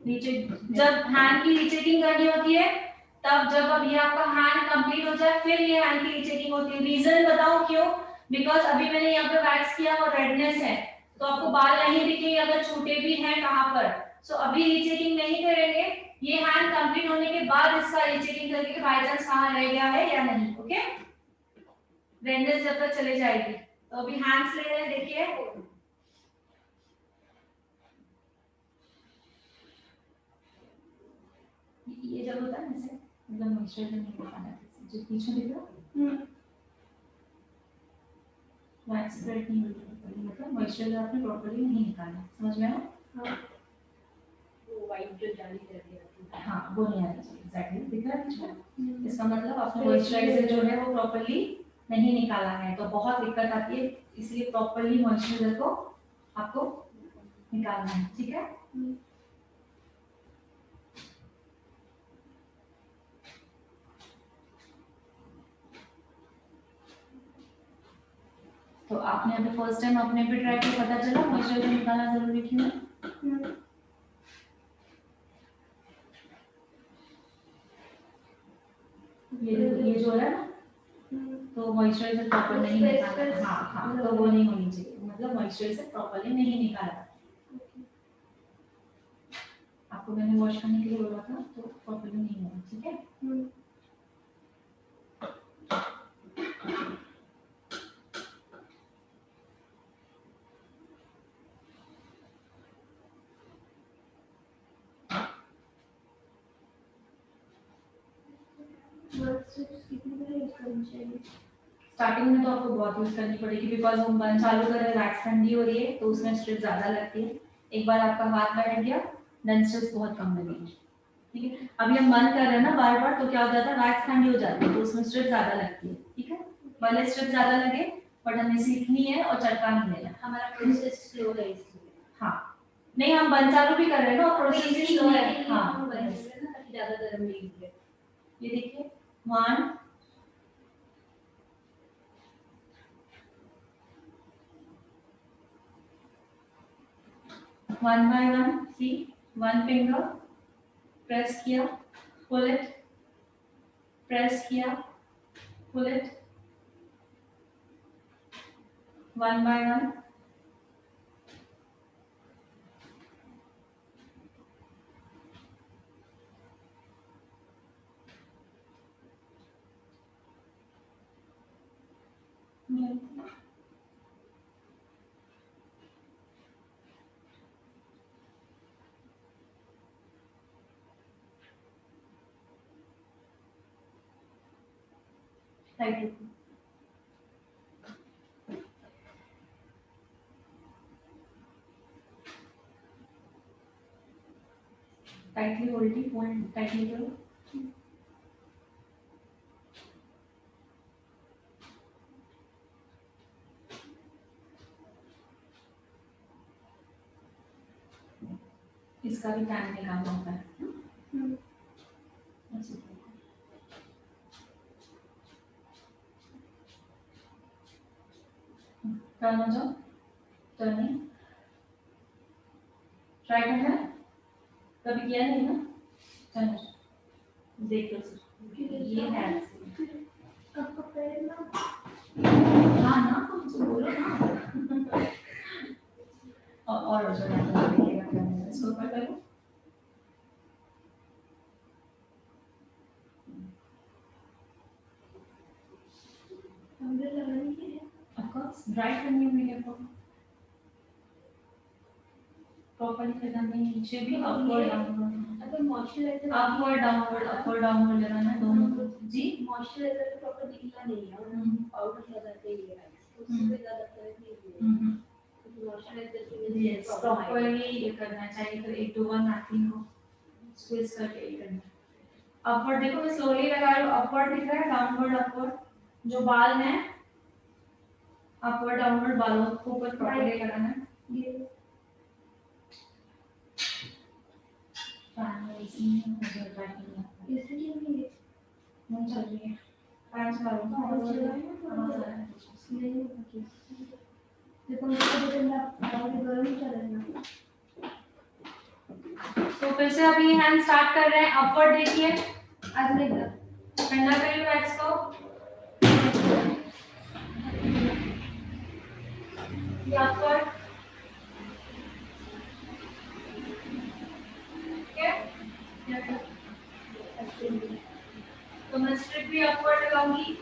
नीचे जब हैंड की रीचेकिंग करनी होती है तब, जब अब ये आपका हैंड कंप्लीट हो जाए फिर ये हैंड की रीचेकिंग होती है। रीजन बताऊं क्यों? बिकॉज अभी मैंने यहाँ पे वैक्स किया और रेडनेस है, तो आपको बाल नहीं दिखेंगे अगर छूटे भी हैं कहाँ पर। सो अभी रीचेकिंग नहीं करेंगे, ये हैंड कंप्लीट होने के बाद इसका रीचेकिंग करके बाय चांस कहाँ रह गया है या नहीं, ओके। रेडनेस जब तक चले जाएगी। तो अभी हैंड्स ले रहे हैं, देखिए ये जब होता है ना ऐसे मतलब मॉइस्चराइजर नहीं हो पाना है, जो पीछे दिख रहा वैक्स स्प्रेड नहीं होती, मतलब मॉइस्चराइजर आपने प्रॉपर्ली नहीं निकाला, समझ में आया? वो वाइट जो जाली रहती है, हाँ वो नहीं आना चाहिए, एग्जैक्टली दिख रहा है पीछे। इसका मतलब आपने मॉइस्चराइजर जो है वो प्रॉपर्ली नहीं निकाला है, तो बहुत दिक्कत आती है, इसलिए प्रॉपर्ली मॉइस्चराइजर को आपको निकालना है, ठीक है? तो आपने अभी फर्स्ट टाइम अपने भी ट्राई किया, पता चला मॉइस्चराइजर निकालना जरूरी क्यों है? ये जो है ना, तो मॉइस्चराइजर प्रॉपर नहीं निकाला, हाँ तो वो नहीं होनी चाहिए, मतलब मॉइस्चराइजर प्रॉपर्ली नहीं निकाला। आपको मैंने वॉश करने के लिए बोला था, तो प्रॉपर्ली नहीं हुआ, ठीक है? स्टार्टिंग में तो आपको बहुत यूज करनी पड़ेगी, बिकॉज हम बंद चालू कर रहे हैं, वैक्स ठंडी हो रही है, तो उसमें स्ट्रिप ज्यादा लगती है। एक बार आपका हाथ बैठ गया, देन स्ट्रिप्स बहुत कम लगेंगी, ठीक है? अभी हम बंद कर रहे हैं ना बार बार, तो क्या हो जाता है, वैक्स ठंडी हो जाती है, तो उसमें स्ट्रिप ज्यादा लगती है, ठीक है? भले स्ट्रिप ज्यादा लगे, बट हमें सीखनी है और चटका नहीं लेना। हमारा प्रोसेस स्लो है इसलिए। हाँ नहीं, हम बंद चालू भी कर रहे हैं ना, और प्रोसेस भी स्लो है। हाँ हम बंद कर रहे हैं ना, ताकि ज्यादा गर्म नहीं हो। ये देखिए 1 1 by 1, see, 1 finger press किया, pull it, press किया, pull it, 1 by 1, टाइट रखो। टाइटली होल्ड टाइटली करो। इसका भी टाइम निकालना होता है। टर्न हो जाओ, टर्निंग ट्राई करना है, कभी किया नहीं ना? टर्न देख लो सर, ये है आपको पैर ना हाँ ना, कुछ बोलो ना। और हो जाएगा, देखिएगा क्या है, इसको ऊपर करो। अंदर लगानी है। Of course, ड्राई करनी होगी आपको, प्रॉपर्ली लगानी है, नीचे भी अपवर्ड डाउनवर्ड, अगर मॉइस्चराइजर अपवर्ड डाउनवर्ड लगाना है दोनों जी। मॉइस्चराइजर तो प्रॉपर दिखना नहीं है, और हम पाउडर लगाते ही है, उससे ज्यादा फर्क नहीं है। मॉइस्चराइजर के लिए प्रॉपर्ली ये करना चाहिए, तो 1 to 1 मैपिंग को स्क्वीज करके ये करना। अपवर्ड देखो, मैं स्लोली लगा रही हूँ, अपवर्ड दिख रहा है, डाउनवर्ड अपवर्ड, जो बाल हैं अपवर्ड डाउनवर्ड बालों को ऊपर प्रॉपर्ली लगाना है। नहीं चल रही है, फैन चला रही हूँ, देखो गर्म चल रहा है। तो फिर से अभी हैंड स्टार्ट कर रहे हैं, अपवर्ड देखिए, आज नहीं ठंडा करिए वैक्स को, ये अपवर्ड, ठीक है? तो मैं स्ट्रिप भी अपवर्ड लगाऊंगी,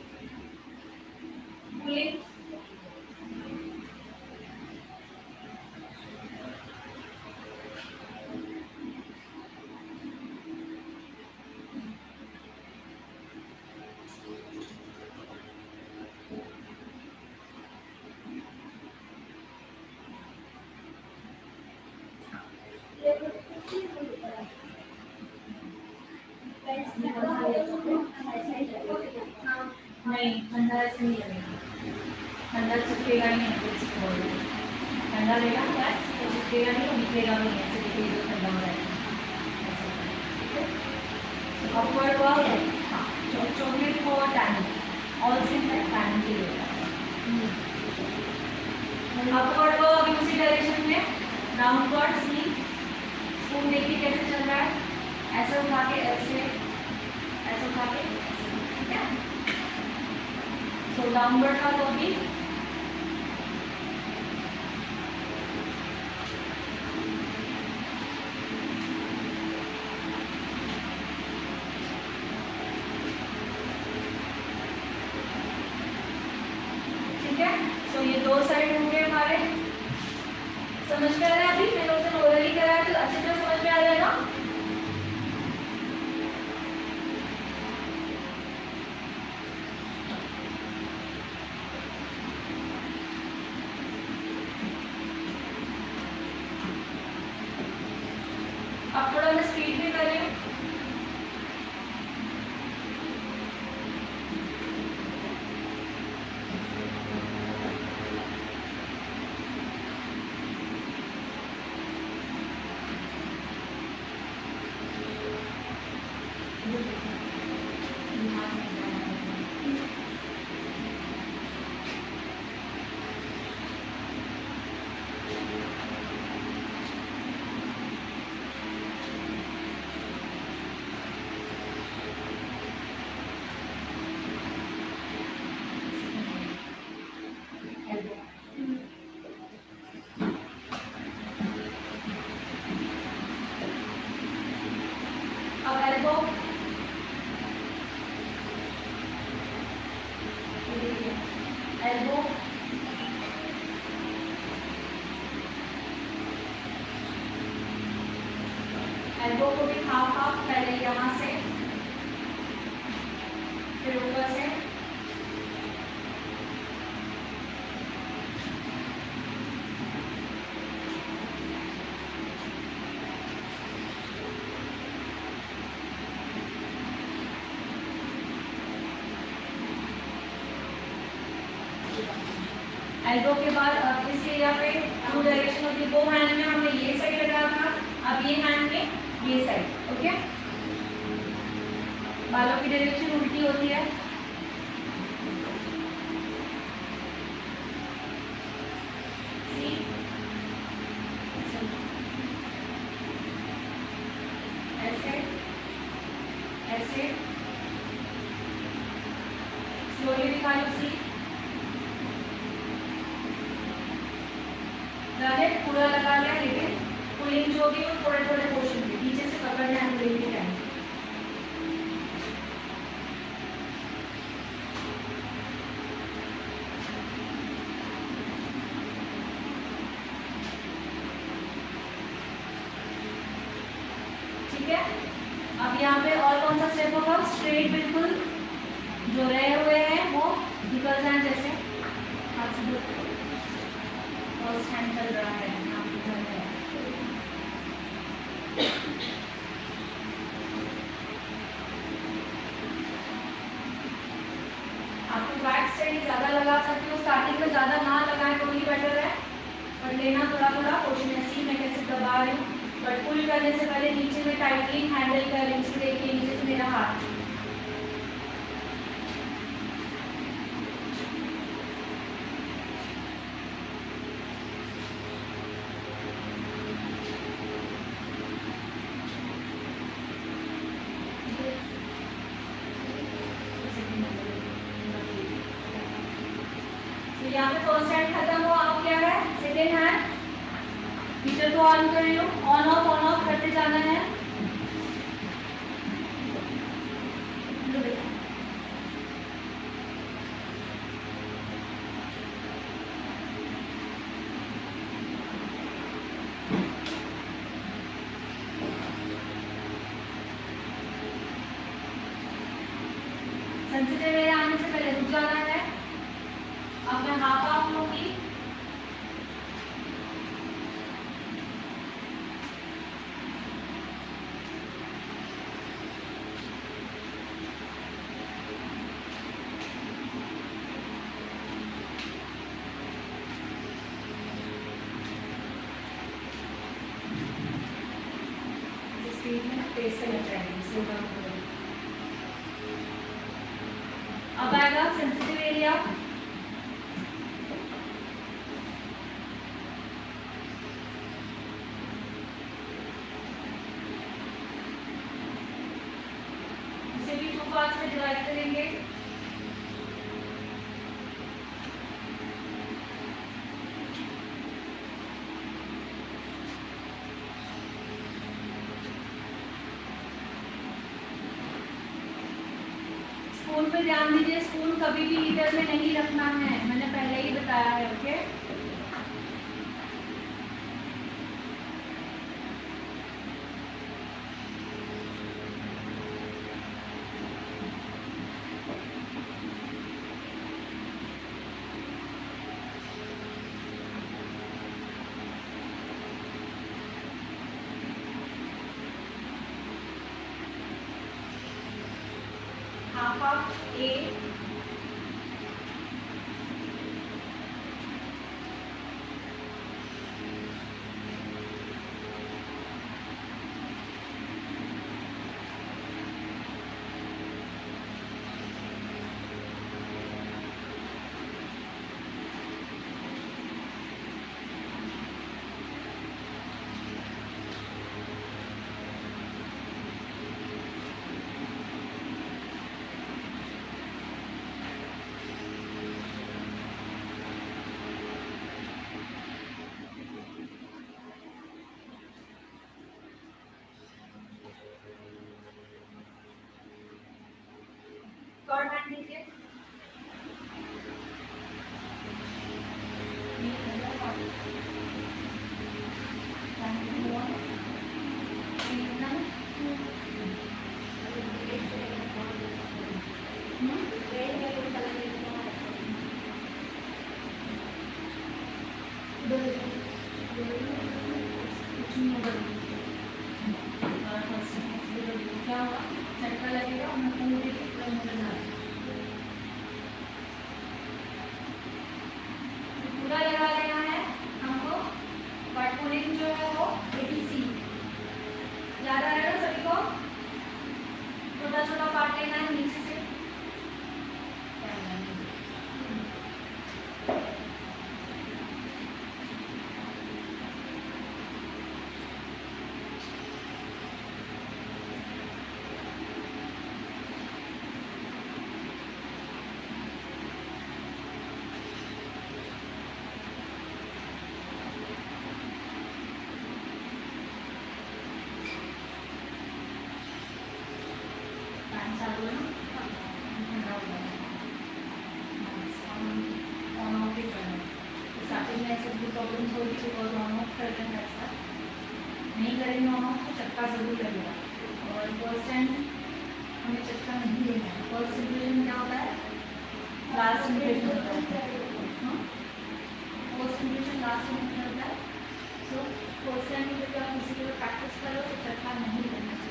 ठंडा ऐसे नहीं लगेगा, ठंडा चिपकेगा ही नहीं, ठंडा लेगा क्या तो चिपकेगा नहीं, निकलेगा भी नहीं, ऐसे दिखेगा जो ठंडा हो जाएगा। अपवर्ड हुआ है, हाँ, चॉकलेट को टैनिंग, ऑल सेम टैनिंग के लिए अपवर्ड को अभी उसी डायरेक्शन में डाउनवर्ड सी स्पून देखिए कैसे चल रहा है, ऐसे उठा के ऐसे, ऐसे उठा के, ठीक है। सो डाउनवर्ड का तो भी ठीक है। सो ये दो साइड होंगे हमारे, समझ में आ रहा है? अभी मैंने उसे ओरली कराया तो अच्छी तरह समझ में आ जाएगा। अब थोड़ा मैं स्पीड में कर रही हूँ। अब एल्बो, एल्बो, एल्बो को भी हाफ हाफ, पहले यहाँ से फिर ऊपर से, एल्बो के बाद अब इस एरिया पे टू डायरेक्शन होती है, वो हैंड में हमने ये साइड लगाया था, अब ये हैंड में ये साइड, ओके। बालों की डायरेक्शन उल्टी होती है, सी ऐसे ऐसे, स्लोली दिखा लो, सी पूरा लगा लिया, लेकिन पुलिंग जो भी वो थोड़े थोड़े पोर्शन पे पीछे से पकड़ना है पुलिंग के टाइम। ठीक है। अब यहाँ पे और कौन सा स्टेप होगा? स्ट्रेट बिल्कुल जो रहे हुए हैं वो निकल जाए, जैसे हाथ से फर्स्ट हैंड चल रहा है, आपको बैक साइड ज्यादा लगा सकते हो, स्टार्टिंग में ज्यादा ना लगाएं तो ही बेटर है, पर लेना थोड़ा थोड़ा कोशिश। ऐसी मैं कैसे दबा रही हूँ, बट पुल करने से पहले नीचे में टाइटली हैंडल कर रही हूँ, देखिए नीचे से मेरा हाथ, यहाँ पे फर्स्ट हैंड खत्म हुआ। अब क्या है? सेकेंड हैंड हीटर को ऑन कर रही हूँ, ऑन ऑफ करते जाना है। सेंसिटिव एरिया आने से पहले रुक जाना है। अब मैं हाफ हाफ लूंगी, फेस से हट जाएंगे, स्लो डाउन करें। अब आएगा सेंसिटिव एरिया। इसे भी 2 पार्ट्स में डिवाइड करेंगे। स्पून पे ध्यान दीजिए, स्पून कभी भी हीटर में नहीं रखना है, मैंने पहले ही बताया है। Okay, half of A curd hand लीजिए। क्या हुआ, झटका लगेगा और पूरे पूरा लगा लेना है हमको। बट पुलिंग जो है वो एटीसी याद आ रहा है सभी को, छोटा छोटा पार्ट लेना है नीचे से। चालू है ठंडा हो जाएगा, ऑन ऑफ भी करना है। स्टार्टिंग में ऐसे प्रॉब्लम होगी बिकॉज ऑन ऑफ कर देना, ऐसा नहीं करेंगे ऑन ऑफ तो चक्का जरूर लगेगा। और फर्स्ट टाइम हमें चक्का नहीं लेना है। फर्स्ट सिचुएशन क्या होता है, लास्ट सिचुएशन होता है, फर्स्ट सिचुएशन लास्ट में होता है। सो फर्स्ट टाइम जब आप किसी के लिए प्रैक्टिस करो तो चक्का नहीं लेना चाहिए।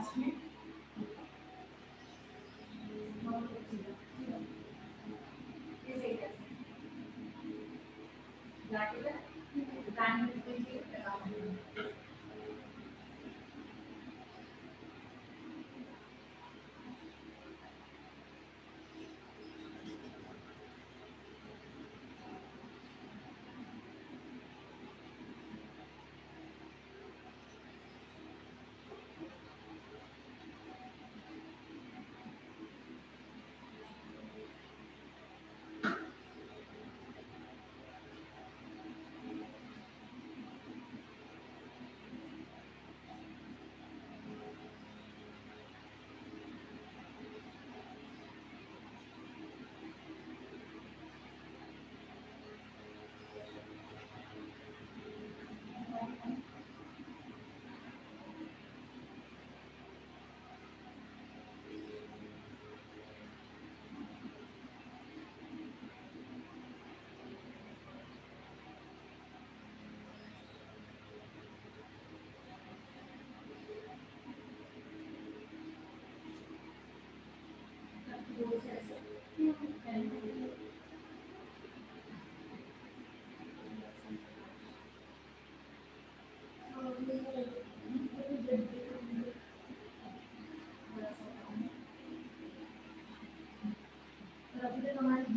लास्ट में इस एरिया से ब्लैक है ब्लैक में भी लगा हुआ है।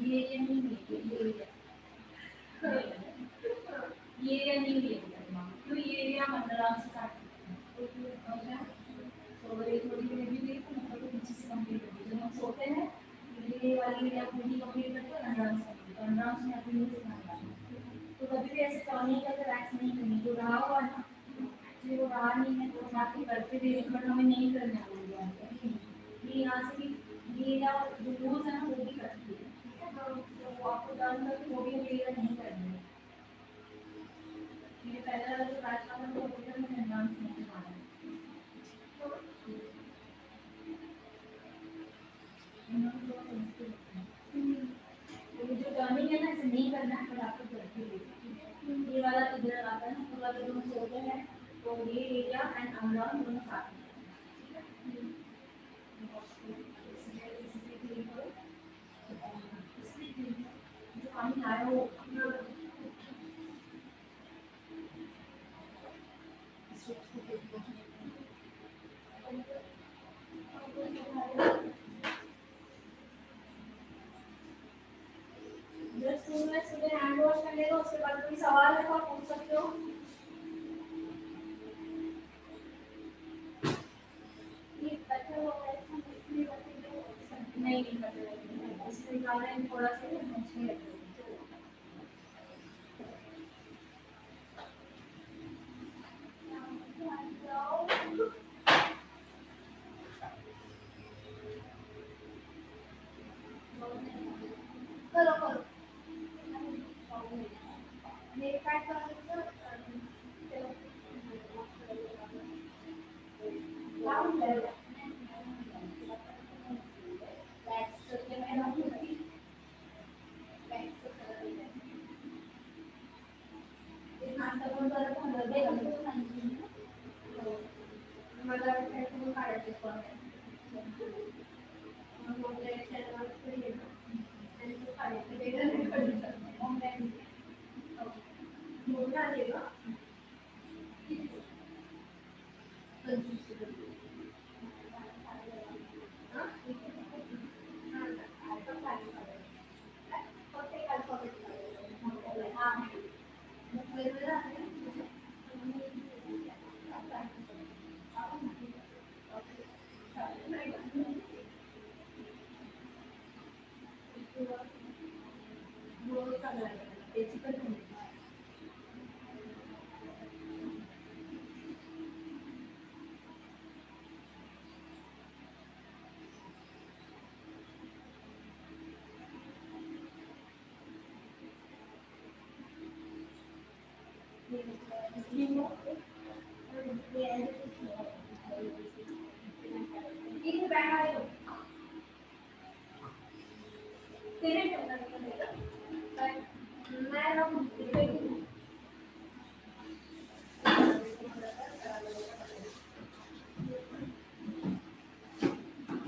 ये एरिया नहीं है, ये एरिया नहीं है, तो ये एरिया मंडलांश से स्टार्ट होता है। तो अगर एक थोड़ी देर भी देख तो मतलब पीछे से कंप्लीट होती है। जब हम सोते हैं ये वाली एरिया पूरी कंप्लीट करते हैं अंडरांश में अपनी नीचे जाना है। तो कभी भी ऐसे टर्निंग का रिलैक्स नहीं करनी, जो रहा हुआ है ना एक्चुअली वो रहा नहीं है तो बाकी करते भी बट हमें नहीं करना है। ये यहाँ से भी ये एरिया जो रूल्स है ना वो भी करती है, तो आपको टर्न करके वो भी क्लियर नहीं करनी है। ये पहला वाला जो बैच वाला वो होता है मैंने नाम नहीं माना है। तो ये जो टर्निंग है ना इसे नहीं करना है, पर आपको करके ये वाला इधर आता है ना पूरा जो हम सोते हैं तो ये एरिया एंड अनलॉक दोनों साथ में जो पानी आया वो स्कूल में सुबह हैंड वॉश कर लेगा, उसके बाद कोई सवाल है तो आप पूछ सकते हो। नहीं इसमें निकालना है थोड़ा सा उसमें रख दो। करो करो मेरे पैक कर दो लाउड है बैक्स करके मैं लाऊंगी बैक्स कर देंगे ये नाश्ता कौन कर रहा है दे हम तो नहीं तो मतलब है तो काढ़ा के कौन है हम लोग ले चल और फिर ये तो काढ़े के देगा नहीं कर सकते ऑनलाइन बोलना देगा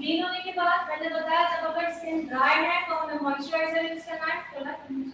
ग्रीन होने के बाद मैंने बताया जब अगर स्किन ड्राई है तो हमें मॉइस्चराइजर यूज करना है।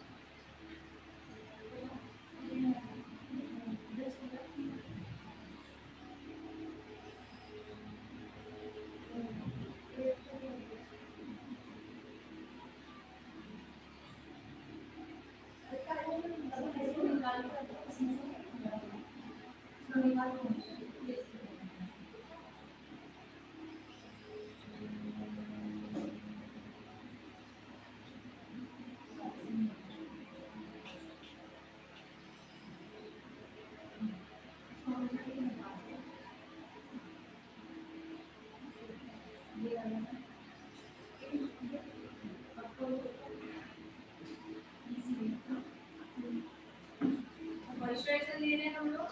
मॉइस्चराइजर ले रहे हैं हम लोग।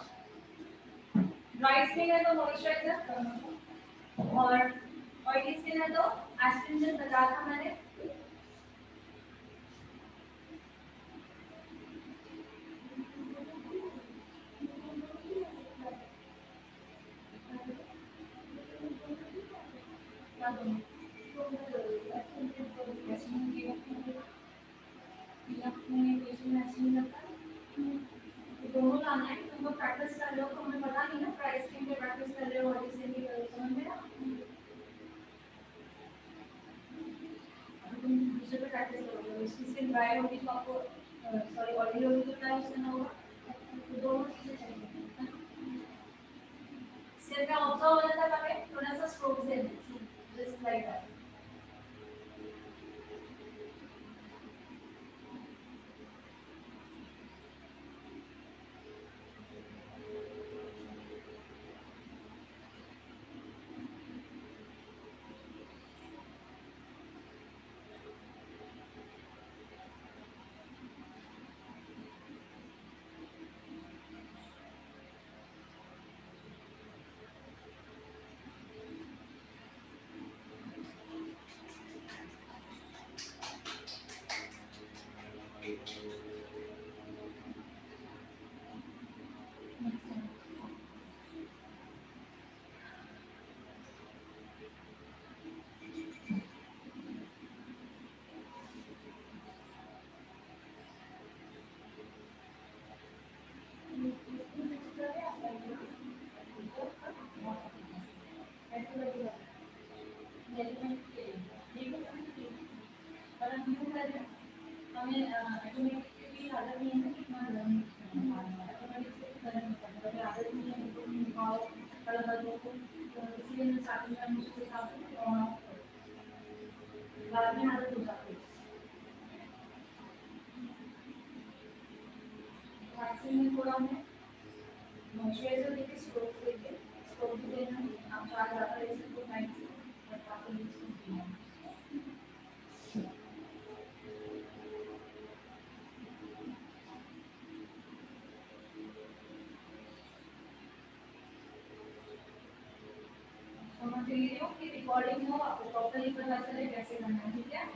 ड्राई स्किन है तो मॉइस्चराइजर, और ऑयली स्किन है तो एस्ट्रिंजेंट बताया था मैंने। दोनों लाना है, तुमको प्रैक्टिस कर रहे हो तो हमें पता नहीं ना प्राइस स्किन पे प्रैक्टिस कर रहे हो और इससे भी कर रहे हो, समझ में आया? तुम दूसरे पे प्रैक्टिस करोगे, उसकी स्किन ड्राई होगी तो आपको सॉरी ऑयली होगी तो क्या यूज करना होगा, तो दोनों चीजें चाहिए। सिर्फ ऑब्जर्व हो जाता है, थोड़ा सा स्ट्रोक से जस्ट लाइक दैट। थोड़ा हमें मॉइस्चराइजर देके स्ट्रोक देके स्ट्रोक भी देना है, आप चार ज्यादा ले सकते हो नाइट से, बट आपको यूज करना है। समझ रही हो कि रिकॉर्डिंग हो आपको प्रॉपर्ली पता चले कैसे करना है, ठीक है?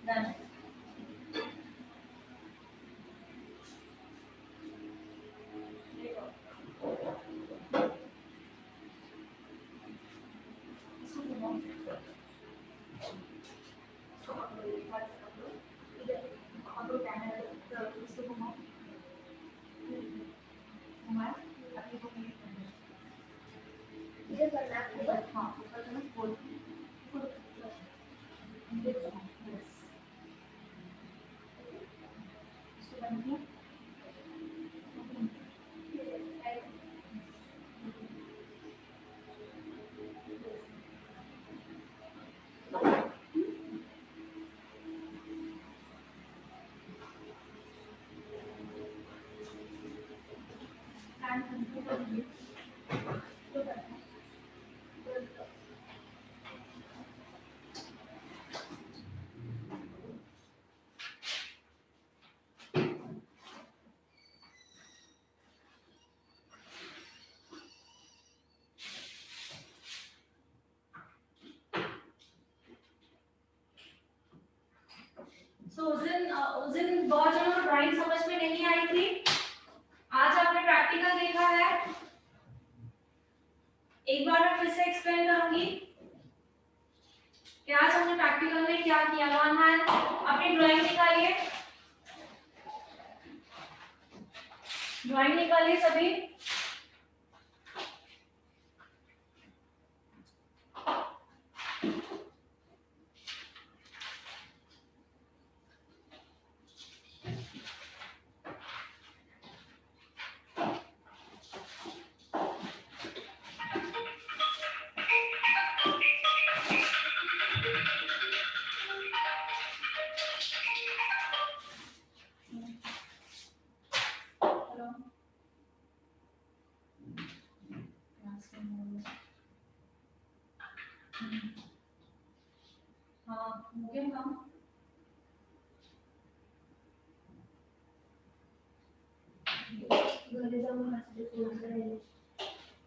Done. दिन बहुत जनों को ड्राइंग समझ में नहीं आई थी, आज आपने प्रैक्टिकल देखा है। एक बार मैं फिर से एक्सप्लेन करूंगी कि आज हमने प्रैक्टिकल में क्या किया। वन हैंड अपनी ड्राइंग निकालिए, ड्राइंग निकालिए सभी। हाँ हो गया काम। घरी जाऊन हसते फोन करायला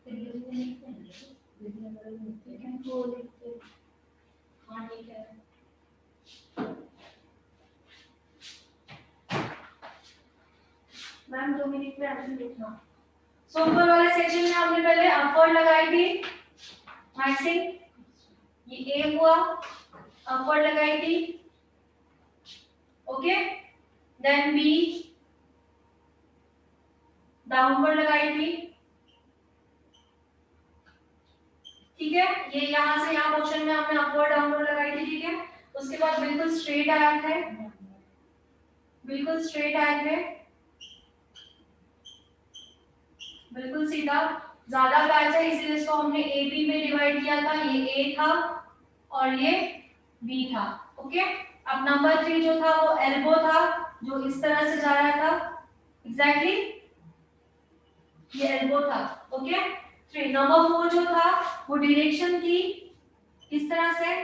तरी नाही हो लिखते हाँ ठीक है। मैम 2 मिनट में आंसर लिखना। सो ऊपर वाले सेक्शन में हमने पहले अपवर्ड लगाई थी मैक्सिंग, ये ए हुआ, अपवर्ड लगाई थी, ओके। देन बी डाउनवर्ड लगाई थी, ठीक है। ये यहाँ से यहाँ पोर्शन में हमने अपवर्ड डाउनवर्ड लगाई थी, ठीक है। उसके बाद बिल्कुल स्ट्रेट आया थे, बिल्कुल स्ट्रेट आए थे, बिल्कुल सीधा। ज्यादा पैच है इसलिए इसको हमने ए बी में डिवाइड किया था। ये ए था और ये बी था, ओके। अब नंबर 3 जो था वो एल्बो था, जो इस तरह से जा रहा था, एग्जैक्टली ये एल्बो था, ओके। 3 नंबर 4 जो था वो डायरेक्शन थी इस तरह से,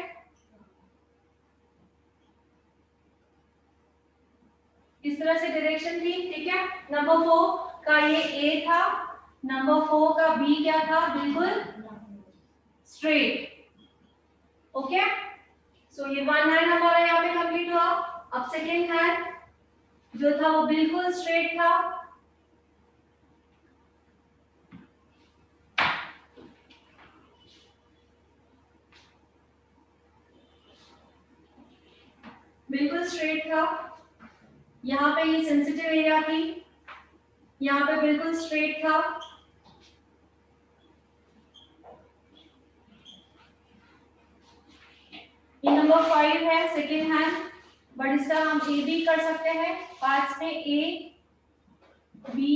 इस तरह से डायरेक्शन थी, ठीक है। नंबर 4 का ये ए था, नंबर 4 का बी क्या था, बिल्कुल स्ट्रेट, ओके। सो ये वन हैंड हमारा यहाँ पे कंप्लीट हुआ। अब सेकेंड हैंड जो था वो बिल्कुल स्ट्रेट था, बिल्कुल स्ट्रेट था। यहाँ पे ये सेंसिटिव एरिया थी, यहाँ पे बिल्कुल स्ट्रेट था, ये नंबर 5 है सेकेंड हैंड, बट इसका हम ए बी कर सकते हैं पार्ट्स में, A B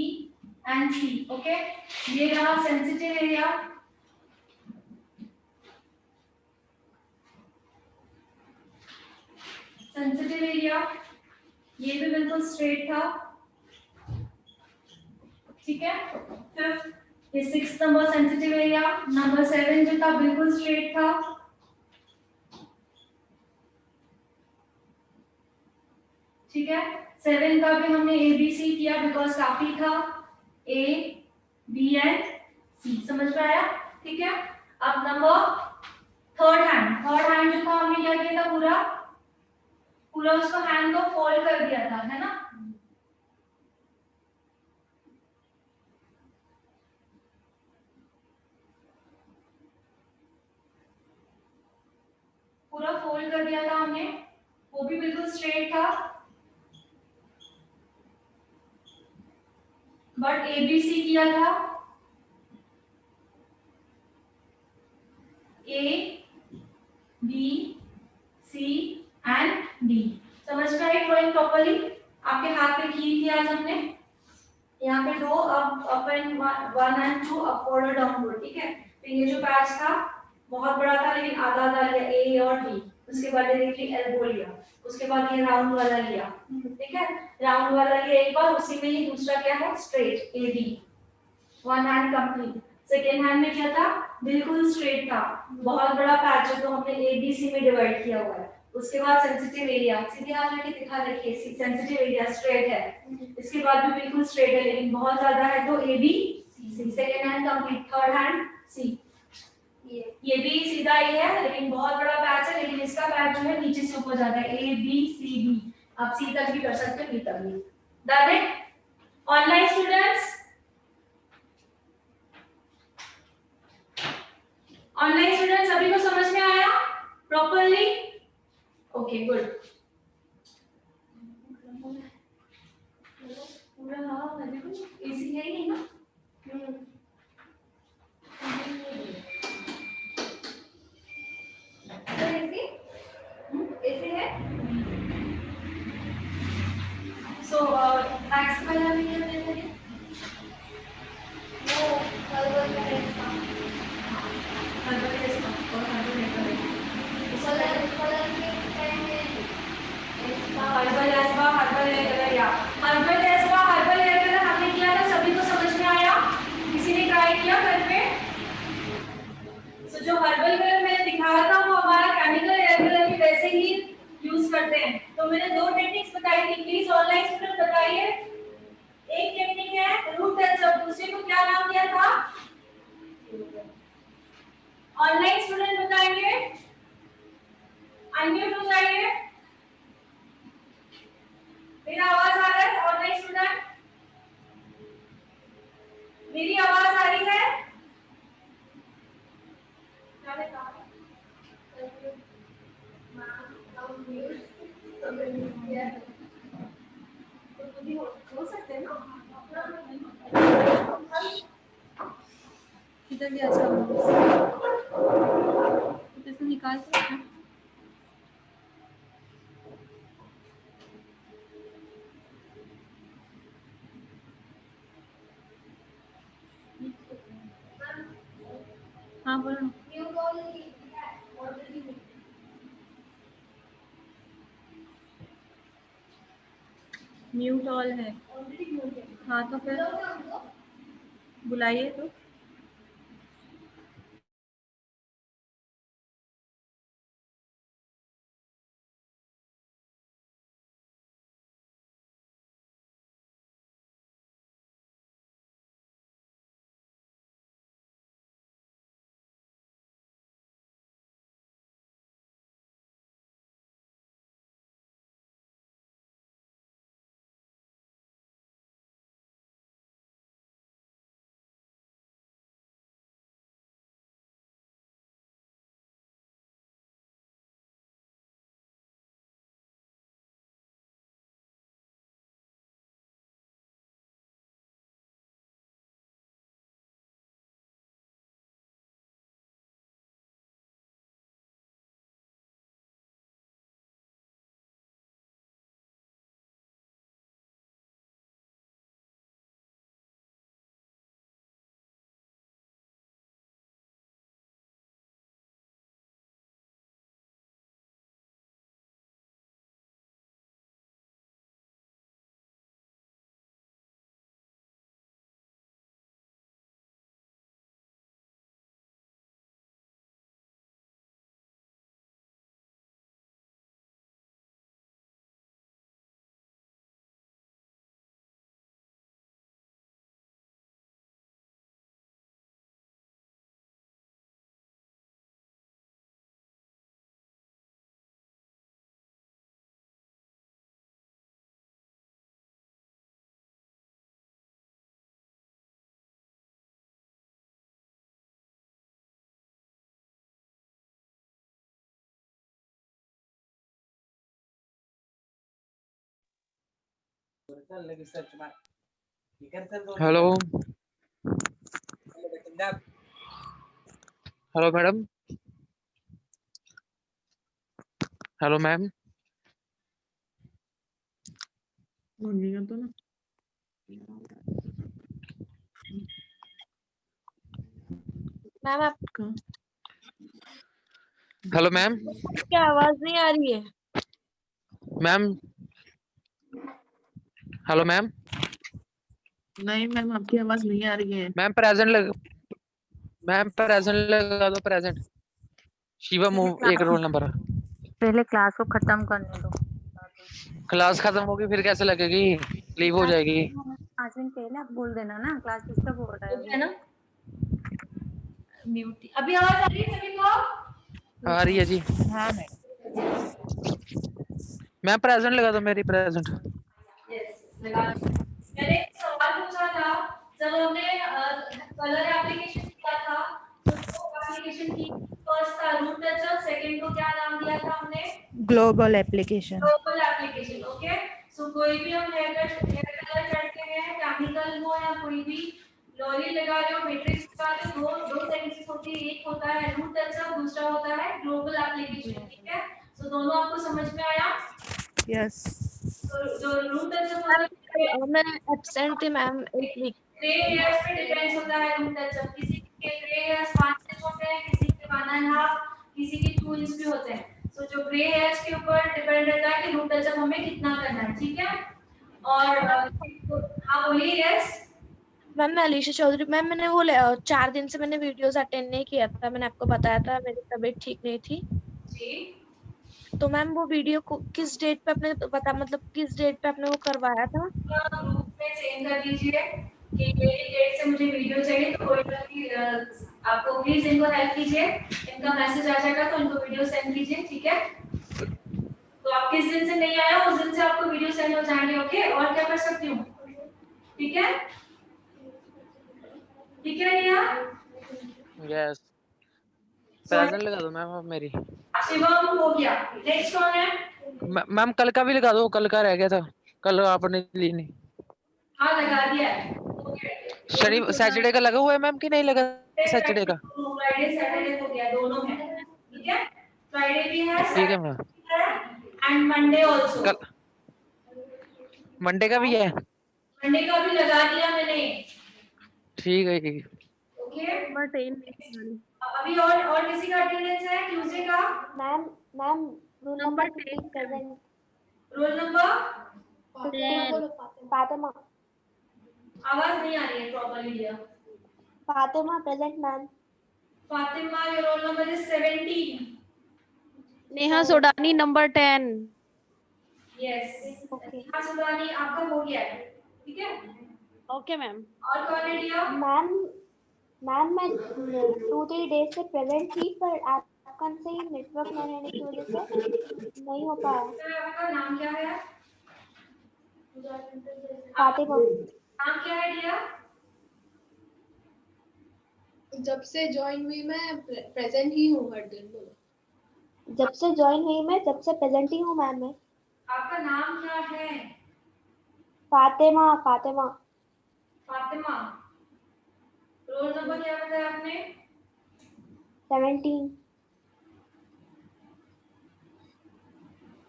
and C, okay. ये रहा सेंसिटिव एरिया, सेंसिटिव एरिया, ये भी बिल्कुल स्ट्रेट था, ठीक है। फिफ्थ ये 6 नंबर सेंसिटिव एरिया, नंबर 7 जो था बिल्कुल स्ट्रेट था, ठीक है। 7 का भी हमने ए बी सी किया बिकॉज काफी था, ए बी एंड सी, समझ में आया, ठीक है। अब नंबर थर्ड हैंड जो था हमने क्या किया था, पूरा पूरा उसको हैंड को फोल्ड कर दिया था, है ना। पूरा फोल्ड कर दिया था हमने, वो भी बिल्कुल स्ट्रेट था, बट एबीसी किया था, A B C and D. समझ में आई ड्राइंग प्रॉपर्ली? आपके हाथ पे की थी आज हमने, यहाँ पे 2 अप एंड 1 एंड 2 अपवर्ड और डाउनवर्ड, ठीक है। तो ये जो पैच था बहुत बड़ा था, लेकिन आधा आधा लिया, ए और बी, उसके बाद डायरेक्टली एल्बो लिया, उसके बाद ये राउंड वाला लिया, ठीक है। राउंड वाला लिया एक बार, उसी में ही दूसरा क्या है, straight A B, one hand complete. Second hand में क्या था, बिल्कुल स्ट्रेट था, बहुत बड़ा पैच है, तो हमने ए बी सी में डिवाइड किया हुआ है। उसके बाद सेंसिटिव एरिया, सीधे हाथ लेके दिखा रखिए, सेंसिटिव एरिया स्ट्रेट है, इसके बाद भी बिल्कुल स्ट्रेट है, लेकिन बहुत ज्यादा है, तो A B C. Second hand complete, third hand C, ये भी सीधा ही है, लेकिन बहुत बड़ा पैच है, लेकिन इसका पैच जो है नीचे से ऊपर जाता है, ए बी सी बी। आप सी तक भी कर सकते हो, बी तक भी। Done it? Online students, online students सभी को समझ में आया प्रॉपर्ली? Okay good. पूरा इजी है ही ना? ऐसे है। सो मैक्स वाला भी क्या देते हैं? वो हर्बल का रेट हर्बल टेस्ट और herbal rate herbal spa herbal hair या हर्बल एस्पा हर्बल हेयर हमने किया था, सभी को समझ में आया? किसी ने ट्राई किया घर पे? सो जो हर्बल कलर मैंने दिखाया था वो हमारा केमिकल हेयर कलर भी वैसे ही यूज करते हैं। तो मैंने दो टेक्निक्स बताई थी, प्लीज ऑनलाइन स्टूडेंट बताइए। एक टेक्निक है रूट टच अप, दूसरे को क्या नाम दिया था? ऑनलाइन स्टूडेंट बताएंगे, अनम्यूट हो जाइए। मेरा आवाज आ रहा है ऑनलाइन स्टूडेंट? मेरी आवाज आ रही है? हो सकते हैं ना इधर भी अच्छा तो निकाल सकते हैं। हाँ बोलो। म्यूट ऑल है। हाँ तो फिर बुलाइए तो। Hello hello madam, hello ma'am. बोलिएगा तो ना। मैम आपका हेलो मैम। आवाज नहीं आ रही है। Ma'am hello ma'am. नहीं मैम आपकी आवाज नहीं आ रही है। मैम प्रेजेंट लगा दो, प्रेजेंट। शिवा मूव एक रोल नंबर। पहले क्लास को खत्म करने दो। क्लास खत्म होगी फिर कैसे लगेगी? लीव हो जाएगी। 5 मिनट पहले आप बोल देना ना, क्लास डिस्टर्ब हो रहा है ना। म्यूट अभी आवाज आ रही है सभी को? आ रही है जी। हाँ मैडम। मैं प्रेजेंट लगा दो, मेरी प्रेजेंट। यस लगा दो। मैंने एक सवाल पूछा था जब हमने कलर एप्लीकेशन किया था, तो एप्लीकेशन की फर्स्ट था रूट टचअप, सेकंड को क्या नाम दिया था हमने? Global application. Global application. Okay, so कोई भी हम हेयर कलर करते हैं, केमिकल हो या कोई भी लॉरी लगा रहे हो, मैट्रिक्स लगा रहे हो, दो टेक्निक्स होती है, एक होता है रूट टचअप, दूसरा होता है ग्लोबल एप्लीकेशन। ठीक है, सो दोनों आपको समझ में आया? यस। तो जो रूट टचअप होता है, मैं एब्सेंट थी मैम एक वीक। ग्रे हेयर्स पे डिपेंड होता है रूट टचअप। किसी के ग्रे हेयर्स 5 इंच होते हैं, किसी के 1.5, किसी के 2 इंच भी होते हैं। सो जो ग्रे हेयर्स के ऊपर डिपेंड रहता है कि रूट टचअप हमें कितना करना है। ठीक है, और हाँ बोलिए। यस मैम मैं अलीशा चौधरी। मैम मैंने वो 4 दिन से मैंने वीडियोस अटेंड नहीं किया था, मैंने आपको बताया था मेरी तबीयत ठीक नहीं थी। जी, तो मैम वो वीडियो को किस डेट पे आपने बता, मतलब किस डेट पे आपने वो करवाया था? ग्रुप में सेंड कर दीजिए कि ये डेट से मुझे वीडियो चाहिए, तो कोई भी आपको प्लीज इनको हेल्प कीजिए, इनका मैसेज आ जाएगा तो इनको वीडियो सेंड कीजिए। ठीक है, तो आप किस दिन से नहीं आया उस दिन से आपको वीडियो सेंड हो जाएंगे। ओके, और क्या कर सकती हूँ? ठीक है, ठीक है रिया? यस, प्रेजेंट लगा दो मैम आप मेरी। शिवम हो गया, नेक्स्ट कौन है? मैम कल का भी लगा दो, कल का रह गया था, कल आपने ली नहीं। हाँ लगा दिया है। शनि सैटरडे का लगा हुआ है मैम कि नहीं लगा? सैटरडे का, फ्राइडे सैटरडे हो गया, दोनों है। ठीक है, फ्राइडे भी है, ठीक है मैम। And Monday also. कल मंडे का भी है? मंडे का भी लगा दिया मैंने। ठीक है, ठीक है। ओके, नंबर 10 अभी और किसी का अटेंडेंस है ट्यूसडे का? Ma'am ma'am roll number number 15 present. Roll number 15 Fatima. आवाज नहीं आ रही है प्रॉपर्ली लिया। Fatima present ma'am. Fatima, your roll number is 17। Neha Sodani number 10। Yes, Neha Sodani आपका हो गया है। ठीक है, ओके मैम। और कौन है डियर? मैम मैं 2-3 डेज से प्रेजेंट थी, पर आपका से नेटवर्क न रहने की वजह से नहीं हो पाया। आपका नाम क्या है? फातिमा। नाम क्या है डियर? जब से ज्वाइन हुई मैं प्रेजेंट ही हूँ हर दिन। बोलो। जब से ज्वाइन हुई मैं तब से प्रेजेंट ही हूँ मैम मैं। आपका नाम क्या है? फातिमा। फातिमा। फातिमा, रोल नंबर क्या बताया आपने? 17।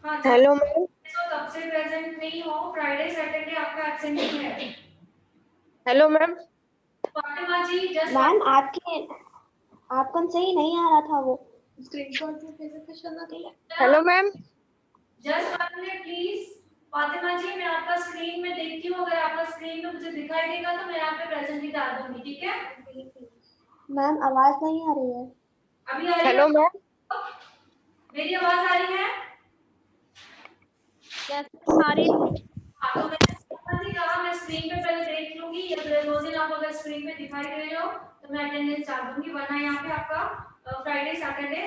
हाँ, हेलो मैम। तो तब से प्रेजेंट नहीं हो, फ्राइडे सैटरडे आपका एब्सेंट है। Hello ma'am. Fatima ji just ma'am आपका सही नहीं आ रहा था वो। स्क्रीनशॉट में प्रेजेंटेशन ना दिया। Hello ma'am. Just 1 minute please. Fatima ji मैं आपका स्क्रीन में देखती हूँ, अगर आपका स्क्रीन में मुझे दिखाई देगा तो मैं यहाँ पे प्रेजेंट ही डाल दूंगी। ठीक है, मैम आवाज नहीं आ रही है। अभी आ रही है? Hello ma'am. मेरी आवाज आ रही है? सारी हाँ, तो मैंने कहा मैं स्क्रीन पे पहले देख लूंगी, या 2 दिन आप अगर स्क्रीन पे दिखाई दे रहे हो तो मैं अटेंडेंस डाल दूंगी, वरना यहाँ पे आपका फ्राइडे सैटरडे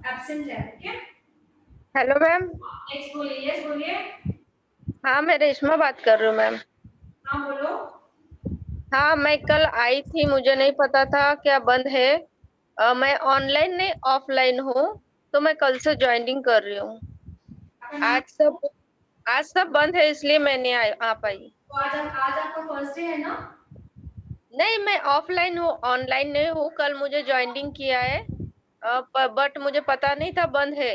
एब्सेंट है। ठीक है, हेलो मैम। नेक्स्ट बोलिए। यस बोलिए। हाँ मैं रेशमा बात कर रही हूँ मैम। हाँ बोलो। हाँ मैं कल आई थी, मुझे नहीं पता था क्या बंद है। मैं ऑनलाइन नहीं ऑफलाइन हूँ, तो मैं कल से ज्वाइनिंग कर रही हूँ। आज सब बंद है, इसलिए मैं नहीं आ पाई। तो आज आपका फर्स्ट डे है ना? नहीं मैं ऑफलाइन हूँ, ऑनलाइन नहीं हूँ। कल मुझे ज्वाइनिंग किया है, बट मुझे पता नहीं था बंद है।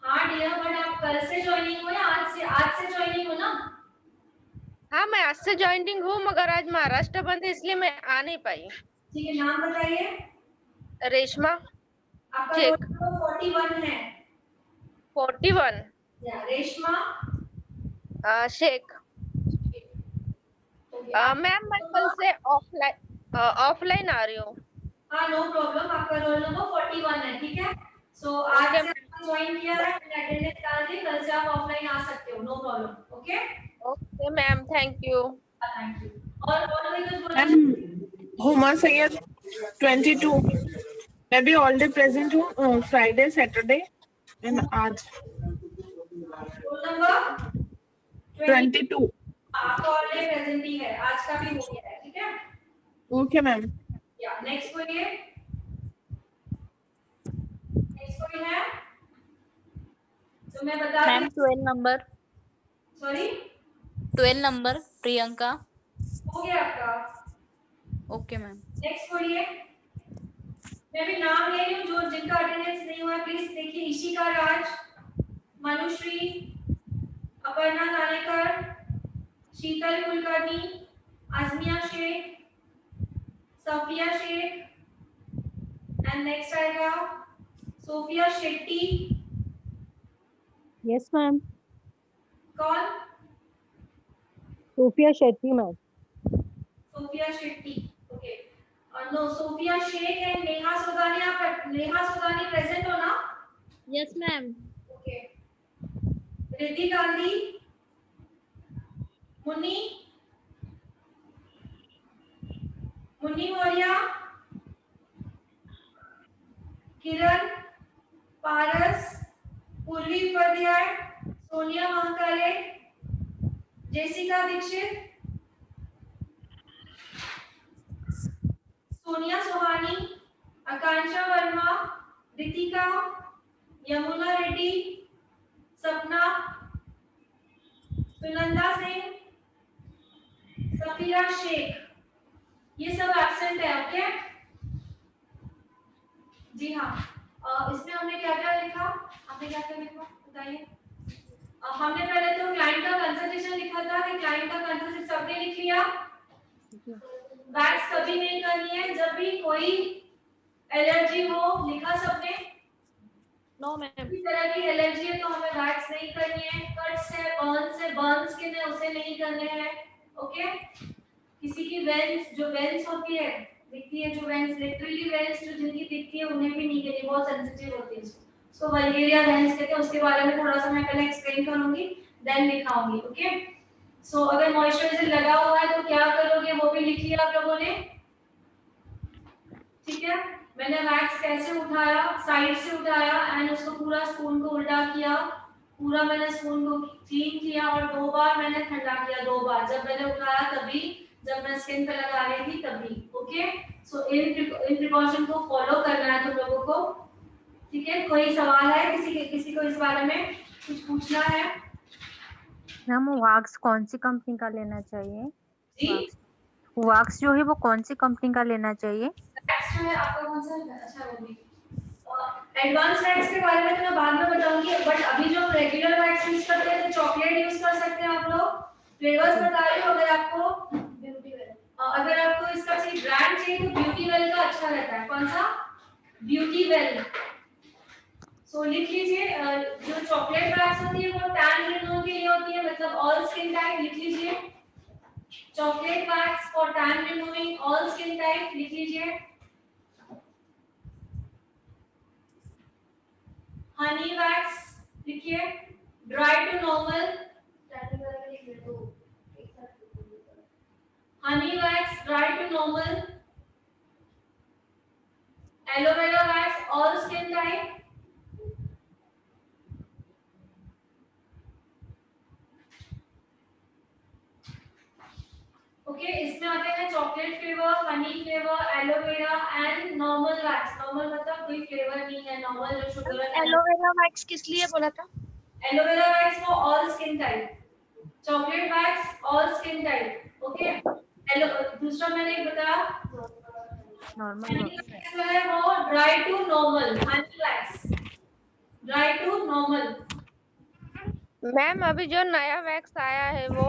हाँ डियर, बट आप कल से ज्वाइनिंग हो या आज से ज्वाइनिंग हो ना? हाँ मैं आज से ज्वाइनिंग हूँ, मगर आज महाराष्ट्र बंद है इसलिए मैं आ नहीं पाई। ठीक है, नाम बताइए। रेशमा। आपका रोल नंबर 41 है। 41। या रेशमा शेख। मैम मैं कल से ऑफलाइन आ रही हूँ। हाँ नो प्रॉब्लम, आपका रोल नंबर 41 है। ठीक है, सो आज से आपने ज्वाइन किया है, मैंने अटेंडेंस डाल दी, कल से आप ऑफलाइन आ सकते हो, no problem. Okay okay ma'am, thank you. Thank you. और कोई कुछ बोलना? हुमा सैयद 22। मैं भी ऑल डे प्रेजेंट हूँ, फ्राइडे सैटरडे एंड आज। Roll roll number 22। आपका ऑलरेडी प्रेजेंट ही है, आज का भी हो गया है, ठीक है। Okay ma'am. या नेक्स्ट बोलिए, नेक्स्ट कोई है तो मैं बता मैम दूं। 12 नंबर, सॉरी 12 नंबर प्रियंका। हो गया आपका। Okay ma'am. नेक्स्ट बोलिए, मैं भी नाम ले रही हूँ जो जिनका अटेंडेंस नहीं हुआ प्लीज देखिए। इशिका राज, मनुश्री, अपर्णा नानेकर, शीतल कुलकर्णी, आजमिया शेख, सफिया शेख, एंड नेक्स्ट आएगा सोफिया शेट्टी। Yes ma'am. कौन? सोफिया शेट्टी मैम। सोफिया शेट्टी, ओके। और नो, सोफिया शेख एंड नेहा सोदानी। आप नेहा सोदानी प्रेजेंट हो ना? Yes ma'am. Okay. Riddhi Gandhi, Munni Maurya, Kiran, Paras, Purvi Upadhyay, Sonia Mahakale, Jessica Dixit, Sonia Sohani, Akanksha Verma, Ritika, Yamuna Reddy, Sapna, Sunanda Singh, Safira Sheikh, ये सब एब्सेंट है। ओके जी हाँ। इसमें हमने क्या क्या लिखा, हमने क्या क्या लिखा बताइए। हमने पहले तो क्लाइंट का कंसल्टेशन लिखा था कि क्लाइंट का कंसल्टेशन सबने लिख लिया। वैक्स कभी नहीं करनी है, जब भी कोई एलर्जी हो, लिखा सबने? No ma'am. किसी तरह की एलर्जी है तो हमें वैक्स नहीं करनी है। कट्स है, बर्न्स के लिए उसे नहीं करने हैं। ओके। किसी की वेंस, जो वेंस होती है दिखती है, जो वेंस लिटरली वेंस जो जिनकी दिखती है उन्हें भी नहीं करनी, बहुत सेंसिटिव होती है। सो वल्गेरिया वेंस कहते हैं, उसके बारे में थोड़ा सा मैं पहले एक्सप्लेन करूंगी, देन लिखाऊंगी। ओके। सो अगर मॉइस्चराइजर लगा हुआ है तो क्या करोगे वो भी लिख लिया आप लोगों ने, ठीक है। मैंने वैक्स कैसे उठाया, साइड से उठाया एंड उसको पूरा स्पून को उल्टा किया, पूरा मैंने स्पून को क्लीन किया और 2 बार मैंने ठंडा किया, 2 बार। जब मैंने उठाया तभी, जब मैं स्किन पे लगा रही थी तभी। ओके। सो इन प्रिकॉशन को फॉलो करना है तुम लोगों को, ठीक है। कोई सवाल है किसी को इस बारे में कुछ पूछना है? मैम वैक्स कौन सी कंपनी का लेना चाहिए? जी वैक्स जो है वो कौन सी कंपनी का लेना चाहिए? वैक्स जो है आपका कौन सा? अच्छा वो भी एडवांस वैक्स के बारे में तो मैं बाद में बताऊंगी, बट अभी जो रेगुलर वैक्स यूज करते हैं तो चॉकलेट यूज कर सकते हैं आप लोग। फ्लेवर्स बता रही हूँ, अगर आपको इसका चाहिए ब्रांड चाहिए तो ब्यूटी वेल का अच्छा रहता है। कौन सा? Beauty well. सो लिख लीजिए, जो चॉकलेट वैक्स होती है वो टैन रिमूवल के लिए होती है, मतलब ऑल स्किन टाइप। लिख लीजिए chocolate wax for tan removing all skin type, लिख लीजिए। हनी वैक्स लिखिए, dry to normal, honey wax dry to normal, aloe vera wax all skin type, okay. इसमें आते हैं chocolate flavour, honey flavour, aloe vera and normal wax. Normal मतलब कोई flavour नहीं है, नॉर्मल जो शुगर है। एलोवेरा वैक्स किस लिए बोला था? Aloe vera wax for all skin type, chocolate wax all skin type. Okay. दूसरा मैंने एक बताया नॉर्मल जो है वो dry to normal, honey wax dry to normal. Ma'am अभी जो नया वैक्स आया है वो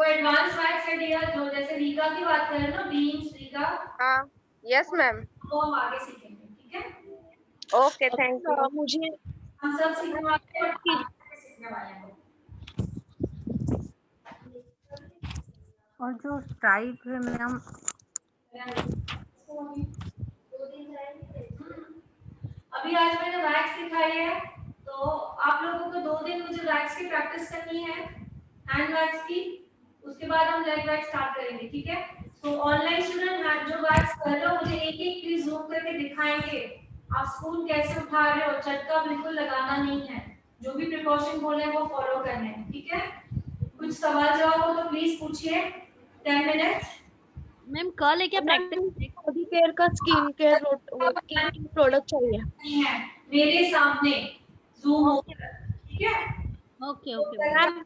एडवांस वैक्स है डियर, जो जैसे रीका की बात करें ना, बीन्स रीका। हाँ यस मैम। वो हम आगे सीखेंगे, ठीक है। Okay thank you. मुझे हम सब सीखने वाले हैं, सीखने वाले हैं। और जो स्ट्राइप है मैम, अभी आज मैंने वैक्स सिखाई है तो आप लोगों को 2 दिन मुझे वैक्स की प्रैक्टिस करनी है, हैंड वैक्स की। उसके बाद हम लेग वैक्स स्टार्ट करेंगे, ठीक है। तो ऑनलाइन स्टूडेंट जो वैक्स कर रहे हो मुझे एक प्लीज जूम करके दिखाएंगे। आप स्पून कैसे उठा रहे हो, झटका बिल्कुल लगाना नहीं है, जो भी प्रिकॉशन बोल रहे हैं वो फॉलो करने हैं, ठीक है? कुछ सवाल जवाब हो तो प्लीज पूछिए, 10 मिनट्स। मैम कल है क्या प्रैक्टिस? बॉडी केयर का स्किन केयर प्रोडक्ट चाहिए। नहीं है मेरे सामने जूम होकर, ठीक है? ओके ओके मैम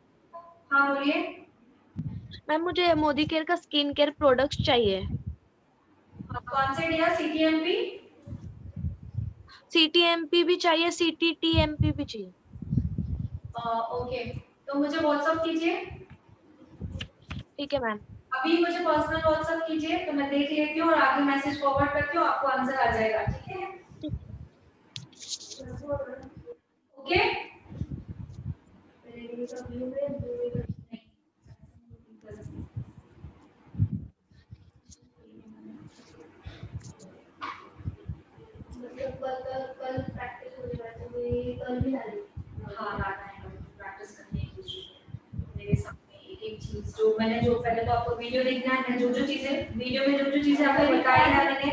हाँ बोलिए। मैम मुझे मोदी केयर का स्किन केयर प्रोडक्ट्स चाहिए। कौन से दिया? सीटीएमपी? सीटीएमपी भी चाहिए, सीटीटीएमपी भी चाहिए। ओके तो मुझे व्हाट्सएप कीजिए। ठीक है मैम। अभी मुझे पर्सनल व्हाट्सएप कीजिए तो मैं देख लेती हूँ और आगे मैसेज फॉरवर्ड करती हूँ, आपको आंसर आ जाएगा, ठीक है? ओके कल प्रैक्टिस होने वाली है, तो कल भी डाली। हाँ लाना है, प्रैक्टिस करनी है एक दूसरे को। मेरे सामने एक एक चीज जो मैंने, जो पहले तो आपको वीडियो देखना है, जो जो चीजें वीडियो में जो जो चीजें आपको दिखाई है, मैंने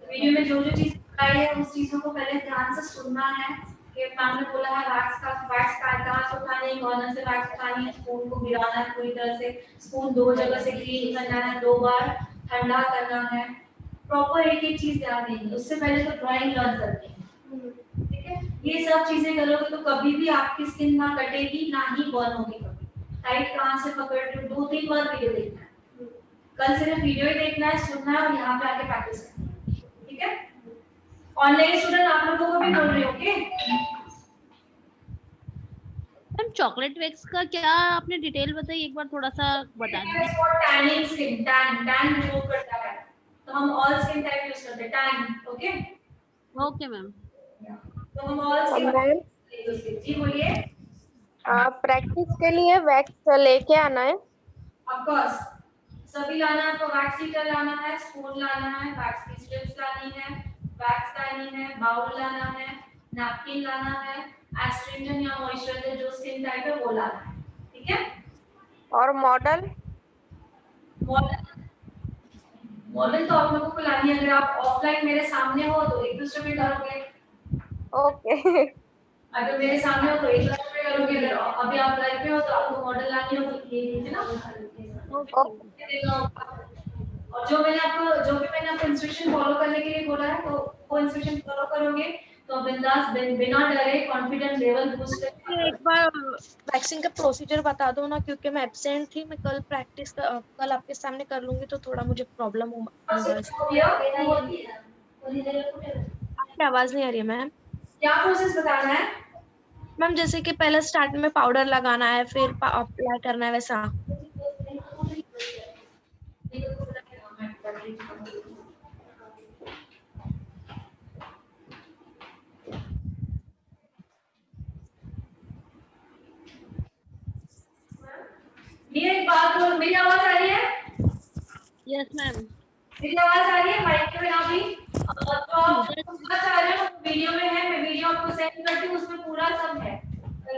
वीडियो में जो जो चीज दिखाई है उस चीजों को पहले ध्यान से सुनना है कि मैम ने बोला है वैक्स का कहाँ से उठानी है, कॉर्नर से वैक्स उठानी है, स्पून को गिराना है पूरी तरह से, स्पून 2 जगह से क्लीन करना है, 2 बार ठंडा करना है, प्रॉपर एक एक चीज ध्यान देंगे। उससे पहले तो ड्राइंग लर्न करते हैं, ठीक है? ये सब चीजें करोगे तो कभी भी आपकी स्किन ना कटेगी ना ही बर्न होगी कभी। टाइट कहाँ से पकड़ रहे हो, 2-3 बार वीडियो देखना है, कल सिर्फ वीडियो ही देखना है, सुनना है और यहाँ पे आके प्रैक्टिस करना है, ठीक है? ऑनलाइन स्टूडेंट आप लोगों को भी बोल रही हूँ, ओके? मैम चॉकलेट वैक्स का क्या आपने डिटेल बताई, एक बार थोड़ा सा बता दीजिए। टैनिंग स्किन, टैन रिमूव करता है, तो हम ऑल स्किन टाइप यूज करते हैं, टैन, ओके? Okay ma'am. तो हम ऑल स्किन, जी बोलिए। प्रैक्टिस के लिए वैक्स लेके आना है? ऑफ कोर्स सभी लाना है, तो वैक्स हीटर लाना है, स्पून लाना है, वैक्स की स्ट्रिप्स लानी है, वैक्स लानी है, बाउल लाना है, नैपकिन लाना है, एस्ट्रिंजेंट या मॉइस्चराइजर जो स्किन टाइप है वो लाना है, ठीक है? और मॉडल तो आप लोगों को लानी है। अगर आप ऑफलाइन मेरे सामने हो तो एक दूसरे पे करोगे, ओके। अगर मेरे सामने हो तो एक दूसरे पे करोगे, अगर अभी आप लाइव पे हो तो आपको मॉडल लानी होगी, ये लीजिए ना। और जो भी मैंने आपको इंस्ट्रक्शन फॉलो करने के लिए बोला है तो वो इंस्ट्रक्शन फॉलो करोगे तो बिंदास बिना डरे कॉन्फिडेंस लेवल बूस्ट करके एक बार वैक्सीन का प्रोसीजर बता दो ना, क्योंकि मैं एब्सेंट थी। मैं कल कल आपके सामने कर लूंगी तो थोड़ा मुझे प्रॉब्लम होगा। आपकी आवाज नहीं आ रही है मैम। क्या प्रोसेस बताना है मैम? जैसे कि पहले स्टार्ट में पाउडर लगाना है, फिर अप्लाई करना है, वैसा। ये एक बात बोल, मेरी आवाज आ रही है? Yes ma'am. मेरी आवाज आ रही है माइक पे ना भी? तो आप पूछना चाह रहे हो वीडियो में है, मैं वीडियो आपको सेंड करती हूँ, उसमें पूरा सब है।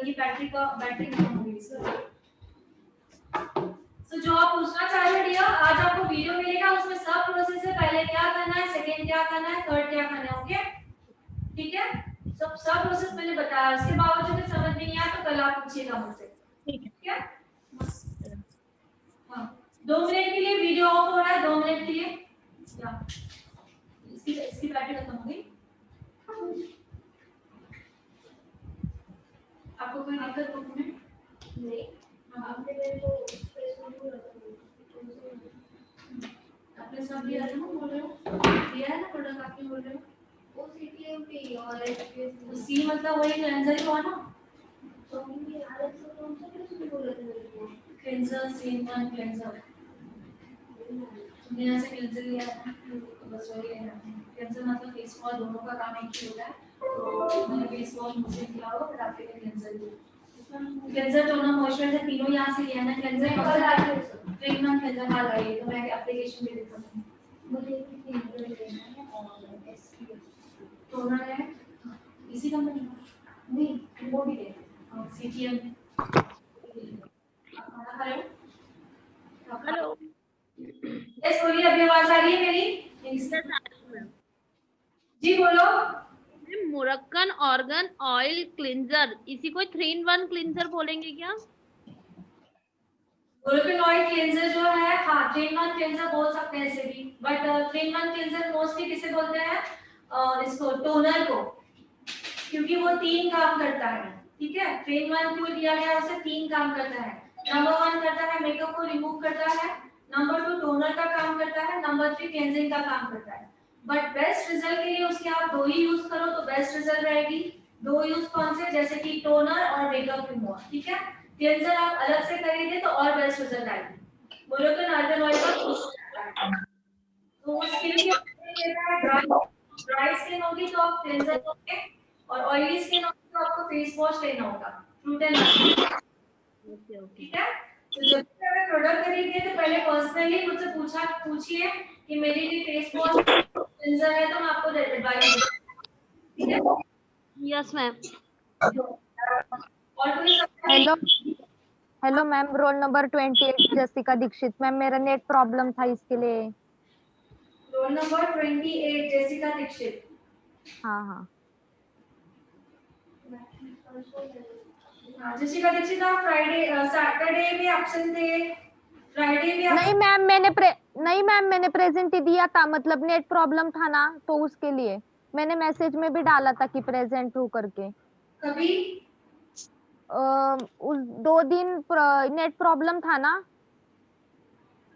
ये बैटरी खत्म हो गई सो जो आप पूछना चाह रहे हो आज आपको वीडियो मिलेगा, उसमें सब प्रोसेस है, पहले क्या करना है, सेकंड क्या करना है, थर्ड क्या करना है, ओके? ठीक है? सब प्रोसेस मैंने बताया, उसके बावजूद समझ नहीं आया तो कल आप पूछिएगा मुझसे, ठीक है? हाँ 2 मिनट के लिए वीडियो ऑफ हो रहा है, 2 मिनट के लिए। इसकी बैटरी खत्म हो गई। आपको कोई दिक्कत नहीं? आपने मेरे को आपने सब दिया है ना, बोल रहे हो दिया है ना प्रोडक्ट, आपने बोल रहे हो वो सीटीएमपी और एसपीएस सी मतलब वही क्लेंजर ही हुआ ना, तो ये हालत से कौन सा कैसे बोल रहे थे मेरे को? क्लेंजर C1 क्लेंजर यहाँ से क्लेंजर लिया था, तो बस वही है। क्लेंजर मतलब फेस वॉश, दोनों का काम एक ही होता है, तो मैंने फेस वॉश मुझे खिलाओ फिर आपके लिए क्लेंजर लिया। क्लेंजर टोनर मॉइस्चराइजर तीनों यहाँ से लिया ना, क्लेंजर कल आके 3 मंथ क्लेंजर हाल आई तो मैं एप्लीकेशन भी देता हूँ। मुझे भी क्लेंजर लेना है और एसपीएस टोनर है इसी कंपनी का, नहीं वो भी है और सीटीएम। आप खाना खा रहे हो? हेलो। यस बोलिए, अभी आवाज आ रही है मेरी? जी बोलो। Ma'am Moroccan organ oil cleanser, इसी को 3-in-1 क्लिंजर बोलेंगे क्या? मोरक्कन ऑयल क्लिंजर जो है, हाँ 3-in-1 क्लिंजर बोल सकते हैं इसे भी, बट 3-in-1 क्लिंजर मोस्टली किसे बोलते हैं? इसको टोनर को, क्योंकि वो 3 काम करता है। ठीक है, 3-in-1 क्यों दिया गया? उसे 3 काम करता है। नंबर 1 करता है मेकअप को रिमूव करता है, नंबर 2 टोनर का काम करता है, नंबर 3 क्लेंजिंग का काम करता है। बट बेस्ट रिजल्ट के लिए उसके आप 2 ही यूज करो तो बेस्ट रिजल्ट रहेगी। 2 यूज कौन से? जैसे कि टोनर और मेकअप रिमूवर। ठीक है, क्लेंजर आप अलग से करेंगे तो और बेस्ट रिजल्ट आएगी। मोरक्कन ऑर्गन ऑयल का तो स्किन के ड्राई स्किन होगी तो आप क्लेंजर लोगे, और ऑयली स्किन होगी तो आपको फेस वॉश लेना होगा, फ्रूट एंड ओके। ठीक है। तो जब भी अगर प्रोडक्ट खरीदे तो पहले पर्सनली मुझसे पूछिए कि मेरे लिए फेस वॉश क्लेंजर है तो मैं आपको एडवाइस दूंगा। ठीक है, यस मैम। और कोई hello hello ma'am, roll number 28 Jessica Dixit. Ma'am मेरा नेट प्रॉब्लम था इसके लिए। Roll number 28 Jessica Dixit. हाँ। जेसिका दीक्षित आप फ्राइडे सैटरडे भी एब्सेंट थे, फ्राइडे भी नहीं मैम मैंने प्रेजेंट ही दिया था, मतलब नेट प्रॉब्लम था ना तो उसके लिए मैंने मैसेज में भी डाला था कि प्रेजेंट हूँ करके। कभी उस 2 दिन नेट प्रॉब्लम था ना,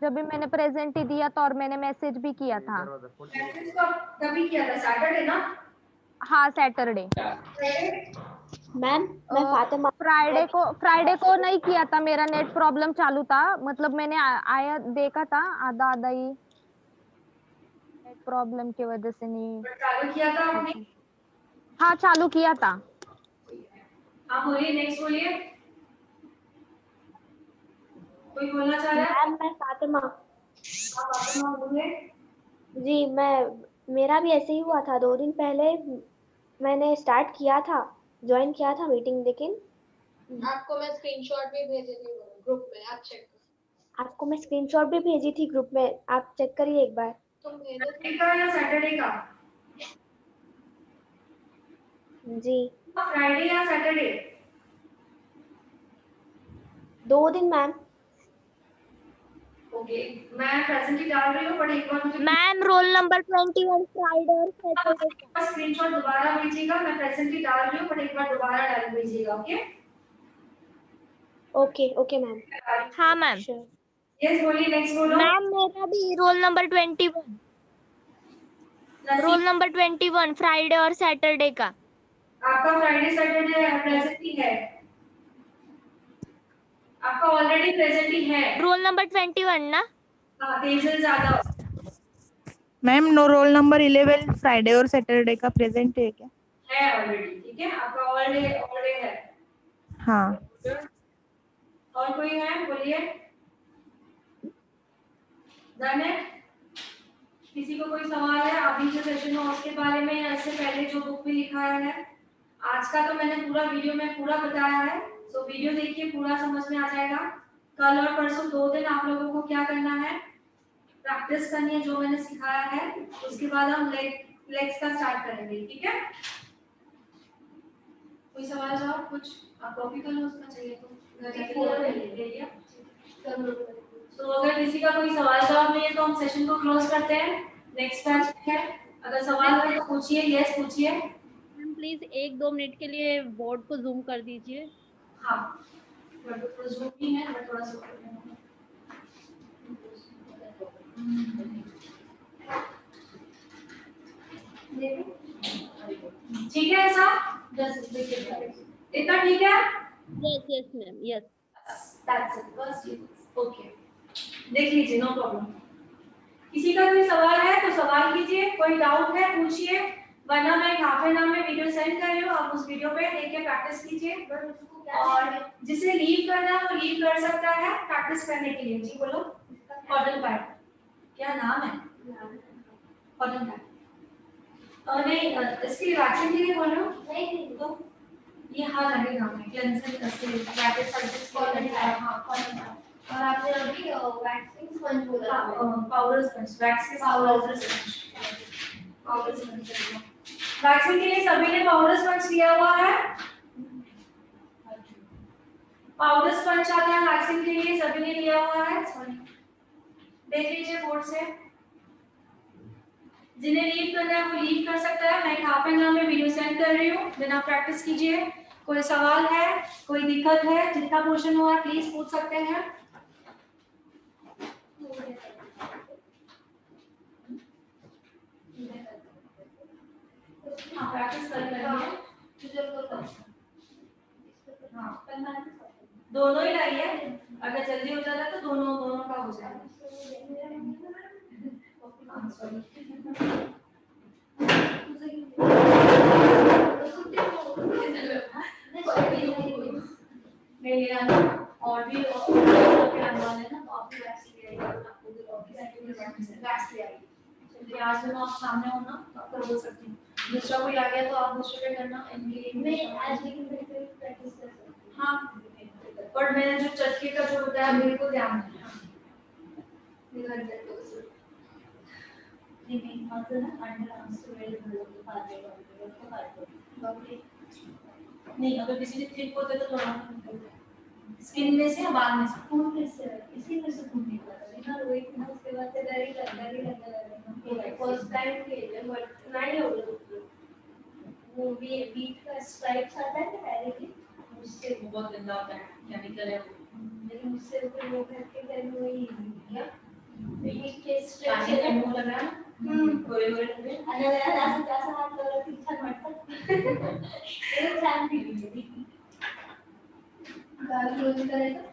जब भी मैंने प्रेजेंट ही दिया था और मैंने मैसेज भी किया था। मैसेज कभी किया था? सैटरडे ना? हाँ सैटरडे। मैम मैं फातिमा। फ्राइडे को नहीं किया था, मेरा नेट प्रॉब्लम चालू था, मतलब मैंने आया देखा था आधा ही, नेट प्रॉब्लम की वजह से नहीं। चालू किया था आपने? हाँ चालू किया था। हाँ बोलिए, नेक्स्ट बोलिए। कोई बोलना चाह रहा है? मैम मैं फातिमा। आप फातिमा बोलिए। जी मेरा भी ऐसे ही हुआ था। 2 दिन पहले मैंने स्टार्ट किया था, ज्वाइन किया था मीटिंग, लेकिन आपको मैं स्क्रीनशॉट भी भेजी थी ग्रुप में, आप चेक करो। आपको मैं स्क्रीनशॉट भी भेजी थी ग्रुप में, आप चेक करिए एक बार। तुम भेजो का या सैटरडे का? जी फ्राइडे या सैटरडे? 2 दिन मैम। ओके, मैं प्रेजेंटली डाल रही हूँ, बट एक बार मुझे मैम रोल नंबर 21 फ्राइडे और सैटरडे का। स्क्रीनशॉट दोबारा भेजिएगा। मैं प्रेजेंटली डाल रही हूँ, बट एक बार दोबारा डाल भेजिएगा। Okay okay ma'am. हाँ मैम। यस बोलिए, नेक्स्ट बोलो। मैम मेरा भी roll number 21, roll number 21 Friday और सैटरडे का। आपका फ्राइडे सैटरडे प्रेजेंट ही है, आपका ऑलरेडी प्रेजेंट ही है। रोल नंबर 21 ना? हाँ, तेजल ज्यादा। Ma'am no roll number 11 Friday और सैटरडे का प्रेजेंट है क्या? है ऑलरेडी। ठीक है, आपका ऑलरेडी है। हाँ। और कोई है? बोलिए। डन है? किसी को कोई सवाल है अभी जो सेशन में उसके बारे में, या इससे पहले जो बुक में लिखा है? आज का तो मैंने पूरा वीडियो में पूरा बताया है, तो वीडियो देखिए, पूरा समझ में आ जाएगा। कल और परसों 2 दिन आप लोगों को क्या करना है? प्रैक्टिस करनी है जो मैंने सिखाया है। उसके बाद हम लेग्स का स्टार्ट करेंगे। ठीक है, कोई सवाल जवाब कुछ? आप कॉपी कर लो, उसका चाहिए तो ले लिया। तो अगर किसी का कोई सवाल जवाब नहीं है तो हम सेशन को क्लोज करते हैं। नेक्स्ट बैच है, अगर सवाल है तो पूछिए। यस पूछिए। मैम प्लीज 1-2 मिनट के लिए बोर्ड को जूम कर दीजिए। हाँ, तो जूम ही है, मैं थोड़ा सा ठीक है। ऐसा इतना ठीक है? Yes ma'am, yes. That's it, बस ये। ओके, देख लीजिए, नो प्रॉब्लम। किसी का कोई सवाल है तो सवाल कीजिए, कोई डाउट है पूछिए, वरना मैं हाफ एन आवर में वीडियो सेंड कर रही हूँ, आप उस वीडियो पे देख के प्रैक्टिस कीजिए। और जिसे लीव करना है वो लीव कर सकता है प्रैक्टिस करने के लिए। जी बोलो। कॉटन पैड, क्या नाम है? Cotton pad. और नहीं, इसकी वैक्सीन के लिए बोल रहा हूँ। नहीं तो ये हाथ आगे नाम है, क्लेंजिंग इसके प्रैक्टिस सर्विस कॉटन पैड। हाँ, कॉटन पैड। और आपने अभी वैक्सीन स्पंज बोला, पाउडर स्पंज, वैक्स के powder sponge, powder sponge. Vaccine के लिए सभी ने पाउडर स्पंज लिया हुआ है? पाउडर स्पंज आता है वैक्सीन के लिए, सभी ने लिया हुआ है? देख लीजिए बोर्ड से। जिन्हें लीव करना है वो लीव कर सकता है। मैं 1/2 एन में वीडियो सेंड कर रही हूँ, बिना प्रैक्टिस कीजिए। कोई सवाल है, कोई दिक्कत है, जितना क्वेश्चन हुआ प्लीज पूछ सकते हैं। हाँ, प्रैक्टिस कर लेंगे। हाँ, दोनों ही लाइए। अगर जल्दी हो जाता है तो दोनों का हो जाएगा। नहीं आना और भी आने वाले ना, तो आप भी वैक्सीन ले आइए, आपको भी वैक्स ले आइए। चलिए आज दोनों आप सामने हो ना, तो आप कर बोल सकती हैं। दूसरा कोई आ गया तो आप दूसरे पे करना। मैं आज लेकिन प्रैक्टिस कर सकती हूँ। हाँ, पर मैंने जो चटके का जो बताया बिल्कुल ध्यान रखना। नहीं, अगर किसी ने क्लिप होते तो थोड़ा स्किन में से या बाल में से? खून कैसे इसी में से खून निकला था ना, वही ना, उसके बाद से डर ही लगा फर्स्ट टाइम के बट नहीं हो गया। वो भी बीट का स्ट्राइप्स आता है ना डायरेक्टली, उससे बहुत गंदा होता है, केमिकल है। लेकिन उससे ऊपर वो करके फिर वही किया बीट के पानी स्ट्राइप्स का से मुंह लगा गोरे गोरे लगे। आणि असं हात लावला की छान वाटतं ते छान दिली गाल क्लोज करायचं।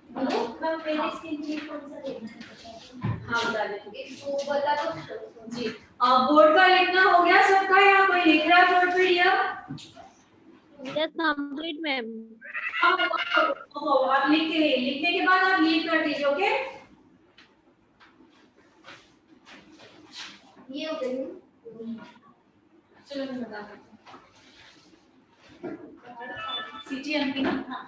मेरी स्किन की कौन सा देखना है? हाँ बता दें। वो बता दो जी। बोर्ड का लिखना हो गया सबका, या कोई लिख रहा है बोर्ड पे? Yes complete ma'am. आप लिखने के बाद आप लीव कर दीजिए। ओके, ये हो गई। चलो मैं बता देती हूँ। CGMP ना, हाँ